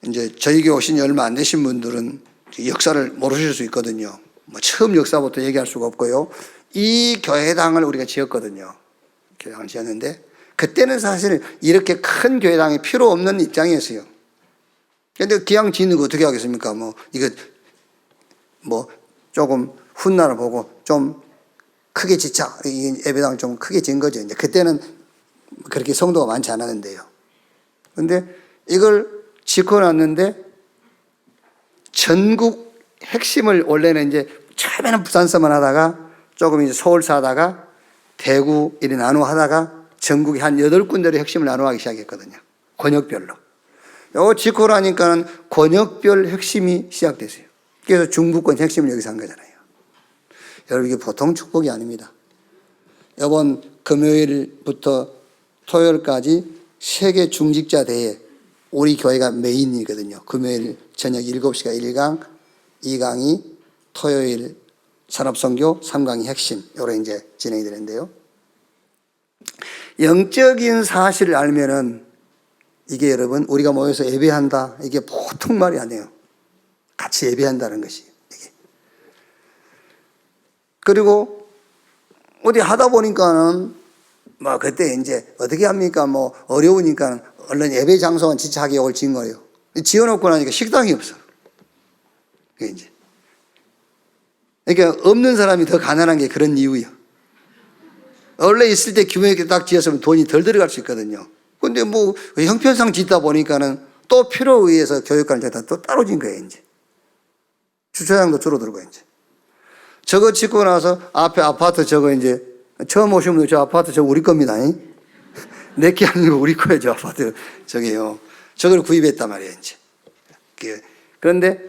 이제 저희 교회 오신 지 얼마 안 되신 분들은 역사를 모르실 수 있거든요. 뭐 처음 역사부터 얘기할 수가 없고요. 이 교회당을 우리가 지었거든요. 교회당을 지었는데 그때는 사실 이렇게 큰 교회당이 필요 없는 입장이었어요. 그런데 기왕 짓는 거 어떻게 하겠습니까? 이거 조금 훗날을 보고 좀 크게 짓자. 이 예배당을 좀 크게 지은 거죠. 이제 그때는 그렇게 성도가 많지 않았는데요. 그런데 이걸 짓고 났는데 전국 핵심을 원래는 이제 처음에는 부산서만 하다가 조금 이제 서울 사다가 대구 이렇게 나누어 하다가 전국에 한 8군데로 핵심을 나누어가기 시작했거든요. 권역별로. 요거 짓고 나니까는 권역별 핵심이 시작됐어요. 그래서 중부권 핵심을 여기서 한 거잖아요. 여러분, 이게 보통 축복이 아닙니다. 이번 금요일부터 토요일까지 세계 중직자 대회, 우리 교회가 메인이거든요. 금요일 저녁 7시가 1강, 2강이 토요일 산업선교, 3강이 핵심. 요래 이제 진행이 되는데요. 영적인 사실을 알면은 이게 여러분, 우리가 모여서 예배한다. 이게 보통 말이 아니에요. 같이 예배한다는 것이. 이게. 그리고 어디 하다 보니까는 뭐 그때 이제 어떻게 합니까? 뭐 어려우니까 얼른 예배 장소만 지차하게 올 지은 거예요. 지어놓고 나니까 식당이 없어. 그게 이제. 그러니까 없는 사람이 더 가난한 게 그런 이유예요. 원래 있을 때 규모 있게 딱 지었으면 돈이 덜 들어갈 수 있거든요. 근데 뭐 형편상 짓다 보니까는 또 필요에 의해서 교육관을 다 또 따로 진 거예요, 이제. 주차장도 줄어들고, 이제. 저거 짓고 나서 앞에 아파트 저거 이제 처음 오신 분들 저 아파트 저거 우리 겁니다. 내게 아니고 우리 거예요, 저 아파트. 저게요. 저걸 구입했단 말이에요, 이제. 그런데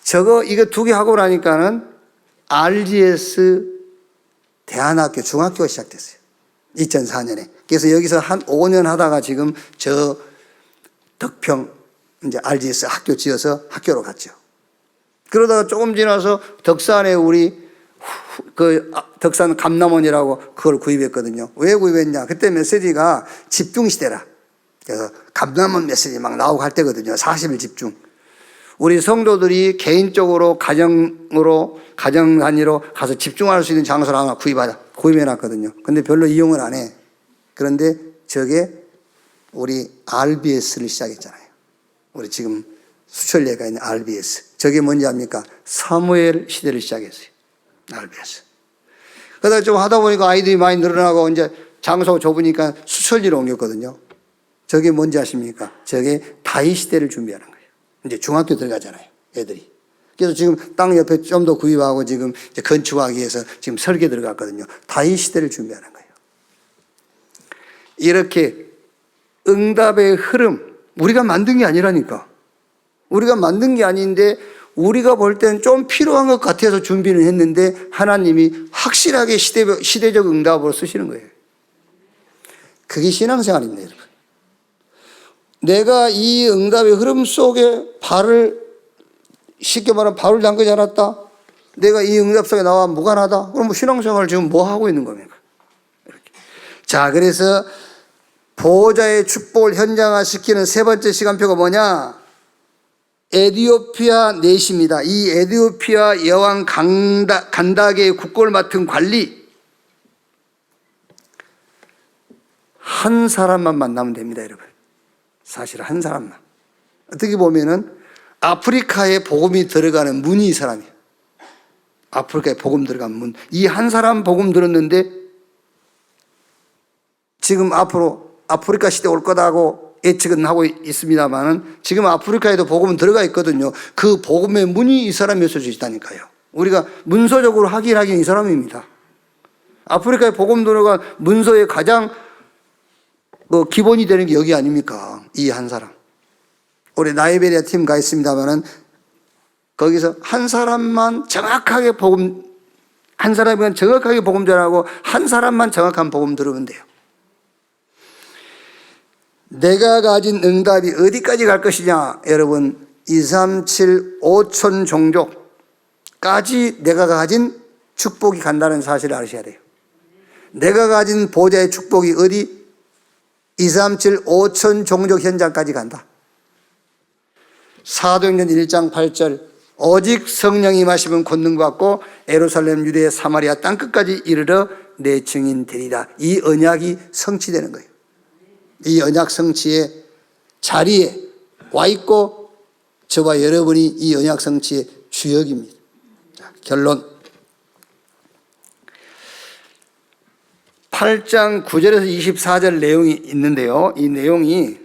저거 이거 2개 하고 나니까는 RGS 대안학교 중학교가 시작됐어요. 2004년에. 그래서 여기서 한 5년 하다가 지금 저 덕평 이제 RGS 학교 지어서 학교로 갔죠. 그러다가 조금 지나서 덕산에 우리 덕산 감남원이라고 그걸 구입했거든요. 왜 구입했냐? 그때 메시지가 집중시대라. 그래서 감남원 메시지 막 나오고 할 때거든요. 40일 집중. 우리 성도들이 개인적으로 가정 단위로 가서 집중할 수 있는 장소를 하나 구입해놨거든요. 근데 별로 이용을 안 해. 그런데 저게 우리 RBS를 시작했잖아요. 우리 지금 수천례가 있는 RBS. 저게 뭔지 압니까? 사무엘 시대를 시작했어요. RBS. 그러다 좀 하다 보니까 아이들이 많이 늘어나고 이제 장소가 좁으니까 수천리로 옮겼거든요. 저게 뭔지 아십니까? 저게 다이 시대를 준비하는 거예요. 이제 중학교 들어가잖아요, 애들이. 그래서 지금 땅 옆에 좀 더 구입하고 지금 이제 건축하기 위해서 지금 설계 들어갔거든요. 다이 시대를 준비하는 거예요. 이렇게 응답의 흐름, 우리가 만든 게 아니라니까. 우리가 만든 게 아닌데 우리가 볼 때는 좀 필요한 것 같아서 준비를 했는데 하나님이 확실하게 시대적 응답으로 쓰시는 거예요. 그게 신앙생활입니다, 여러분. 내가 이 응답의 흐름 속에 쉽게 말하면 발을 담그지 않았다? 내가 이 응답 속에 나와 무관하다? 그럼 신앙생활을 지금 뭐 하고 있는 겁니까? 이렇게. 자, 그래서 보호자의 축복을 현장화시키는 세 번째 시간표가 뭐냐? 에디오피아 넷입니다. 이 에디오피아 여왕 간다게의 국고를 맡은 관리. 한 사람만 만나면 됩니다, 여러분. 사실 한 사람만. 어떻게 보면은 아프리카에 복음이 들어가는 문이 이 사람이에요. 아프리카에 복음 들어가는 문. 이 한 사람 복음 들었는데 지금 앞으로 아프리카 시대 올 거다고 예측은 하고 있습니다만은 지금 아프리카에도 복음은 들어가 있거든요. 그 복음의 문이 이 사람이었을 수 있다니까요. 우리가 문서적으로 확인하기는 이 사람입니다. 아프리카에 복음 들어간 문서의 가장 기본이 되는 게 여기 아닙니까? 이 한 사람. 우리 나이베리아 팀 가 있습니다만은 거기서 한 사람만 정확하게 한 사람은 정확하게 복음 전하고 한 사람만 정확한 복음 들으면 돼요. 내가 가진 응답이 어디까지 갈 것이냐? 여러분, 237 5천 종족까지 내가 가진 축복이 간다는 사실을 아셔야 돼요. 내가 가진 보좌의 축복이 어디? 237 5천 종족 현장까지 간다. 사도행전 1장 8절 오직 성령이 임하시면 권능받고 예루살렘 유대 사마리아 땅끝까지 이르러 내 증인 되리라. 이 언약이 성취되는 거예요. 이 언약 성취의 자리에 와 있고 저와 여러분이 이 언약 성취의 주역입니다. 자, 결론. 8장 9절에서 24절 내용이 있는데요. 이 내용이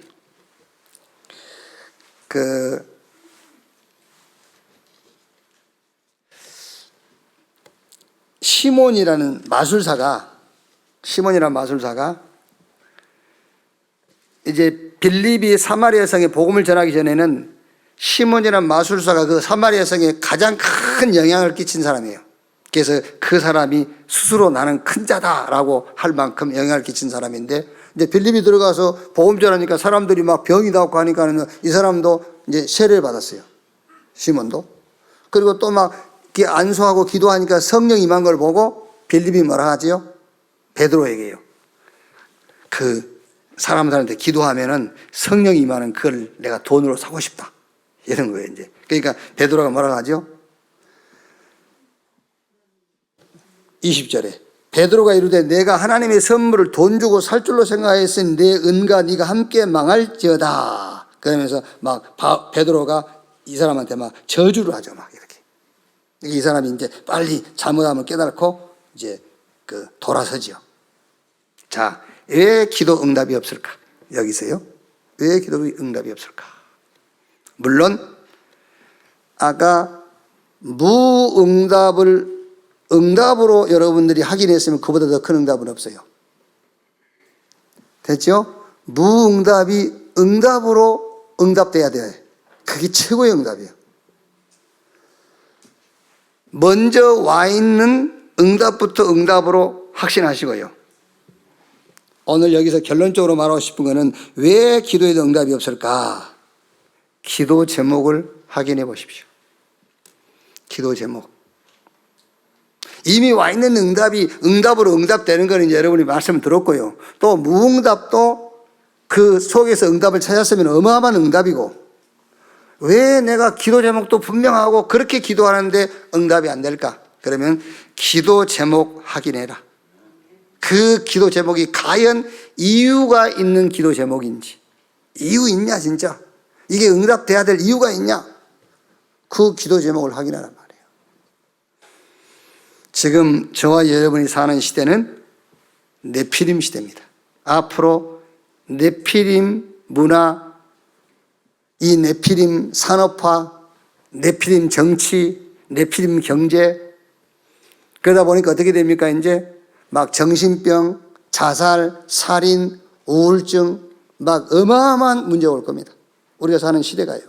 시몬이라는 마술사가 이제 빌립이 사마리아 성에 복음을 전하기 전에는 시몬이라는 마술사가 그 사마리아 성에 가장 큰 영향을 끼친 사람이에요. 그래서 그 사람이 스스로 나는 큰 자다라고 할 만큼 영향을 끼친 사람인데, 이제 빌립이 들어가서 복음 전하니까 사람들이 막 병이 낫고 하니까는 이 사람도 이제 세례를 받았어요. 시몬도. 그리고 또 막 안수하고 기도하니까 성령 임한 걸 보고 빌립이 뭐라 하지요? 베드로에게요. 그 사람들한테 기도하면은 성령 임하는 그걸 내가 돈으로 사고 싶다. 이런 거예요, 이제. 그러니까 베드로가 뭐라 하죠? 20절에 베드로가 이르되 내가 하나님의 선물을 돈 주고 살 줄로 생각하였으니 내 은과 네가 함께 망할지어다. 그러면서 막 베드로가 이 사람한테 막 저주를 하죠, 막 이렇게. 이 사람이 이제 빨리 잘못함을 깨닫고 이제 돌아서지요. 자, 왜 기도 응답이 없을까? 여기서요. 왜 기도 응답이 없을까? 물론 아까 응답으로 여러분들이 확인했으면 그보다 더 큰 응답은 없어요. 됐죠? 무응답이 응답으로 응답돼야 돼. 그게 최고의 응답이에요. 먼저 와 있는 응답부터 응답으로 확신하시고요. 오늘 여기서 결론적으로 말하고 싶은 것은 왜 기도에도 응답이 없을까? 기도 제목을 확인해 보십시오. 기도 제목. 이미 와 있는 응답이 응답으로 응답되는 거는 이제 여러분이 말씀을 들었고요. 또 무응답도 그 속에서 응답을 찾았으면 어마어마한 응답이고, 왜 내가 기도 제목도 분명하고 그렇게 기도하는데 응답이 안 될까? 그러면 기도 제목 확인해라. 그 기도 제목이 과연 이유가 있는 기도 제목인지. 이유 있냐 진짜? 이게 응답돼야 될 이유가 있냐? 그 기도 제목을 확인하란 말이에요. 지금 저와 여러분이 사는 시대는 네피림 시대입니다. 앞으로 네피림 문화, 이 네피림 산업화, 네피림 정치, 네피림 경제, 그러다 보니까 어떻게 됩니까? 이제 막 정신병, 자살, 살인, 우울증, 막 어마어마한 문제가 올 겁니다. 우리가 사는 시대가요.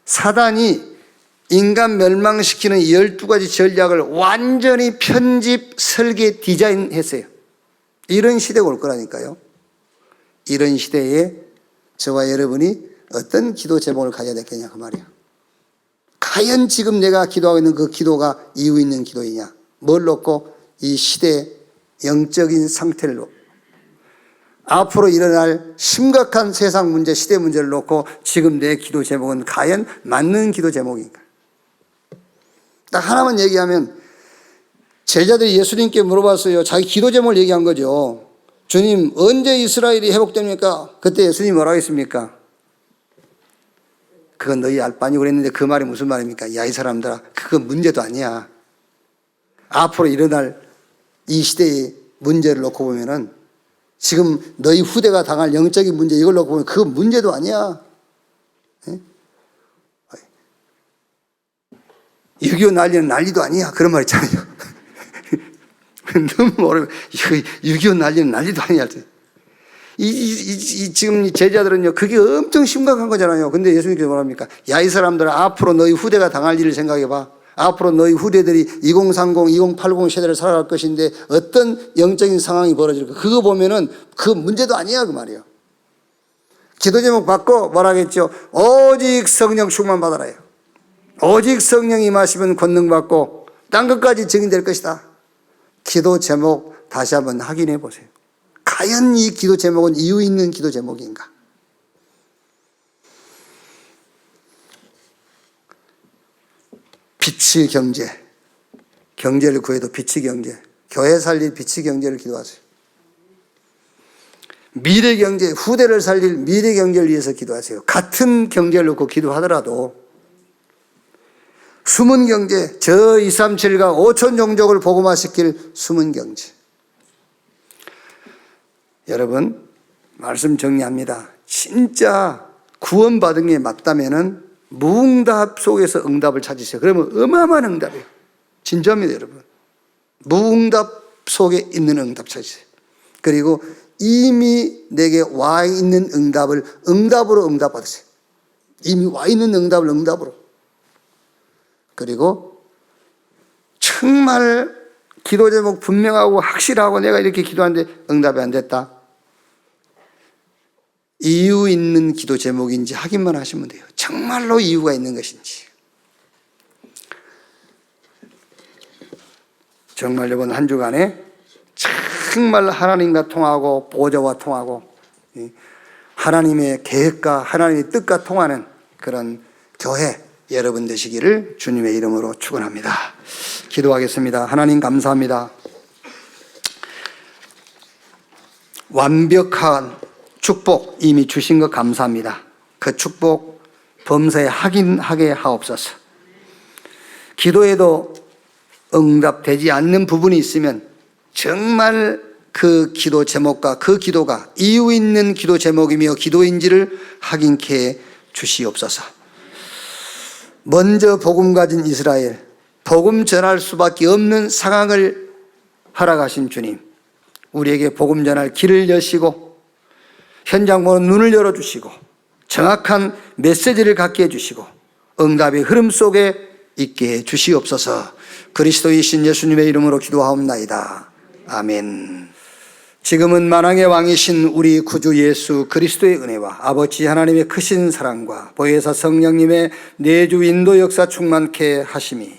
사단이 인간 멸망시키는 12가지 전략을 완전히 편집, 설계, 디자인했어요. 이런 시대가 올 거라니까요. 이런 시대에 저와 여러분이 어떤 기도 제목을 가져야 되겠냐 그 말이야. 과연 지금 내가 기도하고 있는 그 기도가 이유 있는 기도이냐? 뭘 놓고? 이 시대의 영적인 상태를 놓고, 앞으로 일어날 심각한 세상 문제, 시대 문제를 놓고 지금 내 기도 제목은 과연 맞는 기도 제목인가? 딱 하나만 얘기하면, 제자들이 예수님께 물어봤어요. 자기 기도 제목을 얘기한 거죠. 주님, 언제 이스라엘이 회복됩니까? 그때 예수님이 뭐라고 했습니까? 그건 너희 알 바니 그랬는데 그 말이 무슨 말입니까? 야, 이 사람들아, 그건 문제도 아니야. 앞으로 일어날 이 시대의 문제를 놓고 보면은, 지금 너희 후대가 당할 영적인 문제 이걸 놓고 보면 그건 문제도 아니야. 6.25 난리는 난리도 아니야. 그런 말 있잖아요. 너무 어려워. 6.25 난리는 난리도 아니야. 지금 제자들은요, 그게 엄청 심각한 거잖아요. 근데 예수님께서 뭐랍니까? 야, 이 사람들아, 앞으로 너희 후대가 당할 일을 생각해봐. 앞으로 너희 후대들이 2030, 2080 세대를 살아갈 것인데 어떤 영적인 상황이 벌어질까? 그거 보면은 그 문제도 아니야, 그 말이에요. 기도 제목 받고 뭐라겠죠? 오직 성령 충만 받아라요. 오직 성령이 임하시면 권능 받고 딴 것까지 증인될 것이다. 기도 제목 다시 한번 확인해 보세요. 과연 이 기도 제목은 이유 있는 기도 제목인가? 빛의 경제, 경제를 구해도 빛의 경제, 교회 살릴 빛의 경제를 기도하세요. 미래 경제, 후대를 살릴 미래 경제를 위해서 기도하세요. 같은 경제를 놓고 기도하더라도 숨은 경제, 저 237과 5천 종족을 복음화시킬 숨은 경제. 여러분, 말씀 정리합니다. 진짜 구원받은 게 맞다면은 무응답 속에서 응답을 찾으세요. 그러면 어마어마한 응답이에요. 진짜입니다, 여러분. 무응답 속에 있는 응답 찾으세요. 그리고 이미 내게 와 있는 응답을 응답으로 응답받으세요. 이미 와 있는 응답을 응답으로. 그리고 정말 기도 제목 분명하고 확실하고 내가 이렇게 기도하는데 응답이 안 됐다. 이유 있는 기도 제목인지 확인만 하시면 돼요. 정말로 이유가 있는 것인지. 정말 이번 한 주간에 정말 하나님과 통하고 보좌와 통하고 하나님의 계획과 하나님의 뜻과 통하는 그런 교회 여러분 되시기를 주님의 이름으로 축원합니다. 기도하겠습니다. 하나님 감사합니다. 완벽한 축복 이미 주신 것 감사합니다. 그 축복 범사에 확인하게 하옵소서. 기도에도 응답되지 않는 부분이 있으면 정말 그 기도 제목과 그 기도가 이유 있는 기도 제목이며 기도인지를 확인케 주시옵소서. 먼저 복음 가진 이스라엘, 복음 전할 수밖에 없는 상황을 허락하신 주님, 우리에게 복음 전할 길을 여시고 현장 보는 눈을 열어주시고 정확한 메시지를 갖게 해주시고 응답의 흐름 속에 있게 해 주시옵소서. 그리스도이신 예수님의 이름으로 기도하옵나이다. 아멘. 지금은 만왕의 왕이신 우리 구주 예수 그리스도의 은혜와 아버지 하나님의 크신 사랑과 보혜사 성령님의 내주 인도 역사 충만케 하심이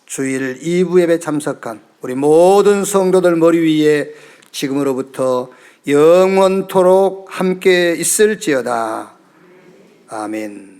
주일 2부 예배 참석한 우리 모든 성도들 머리 위에 지금으로부터 영원토록 함께 있을지어다. 아멘.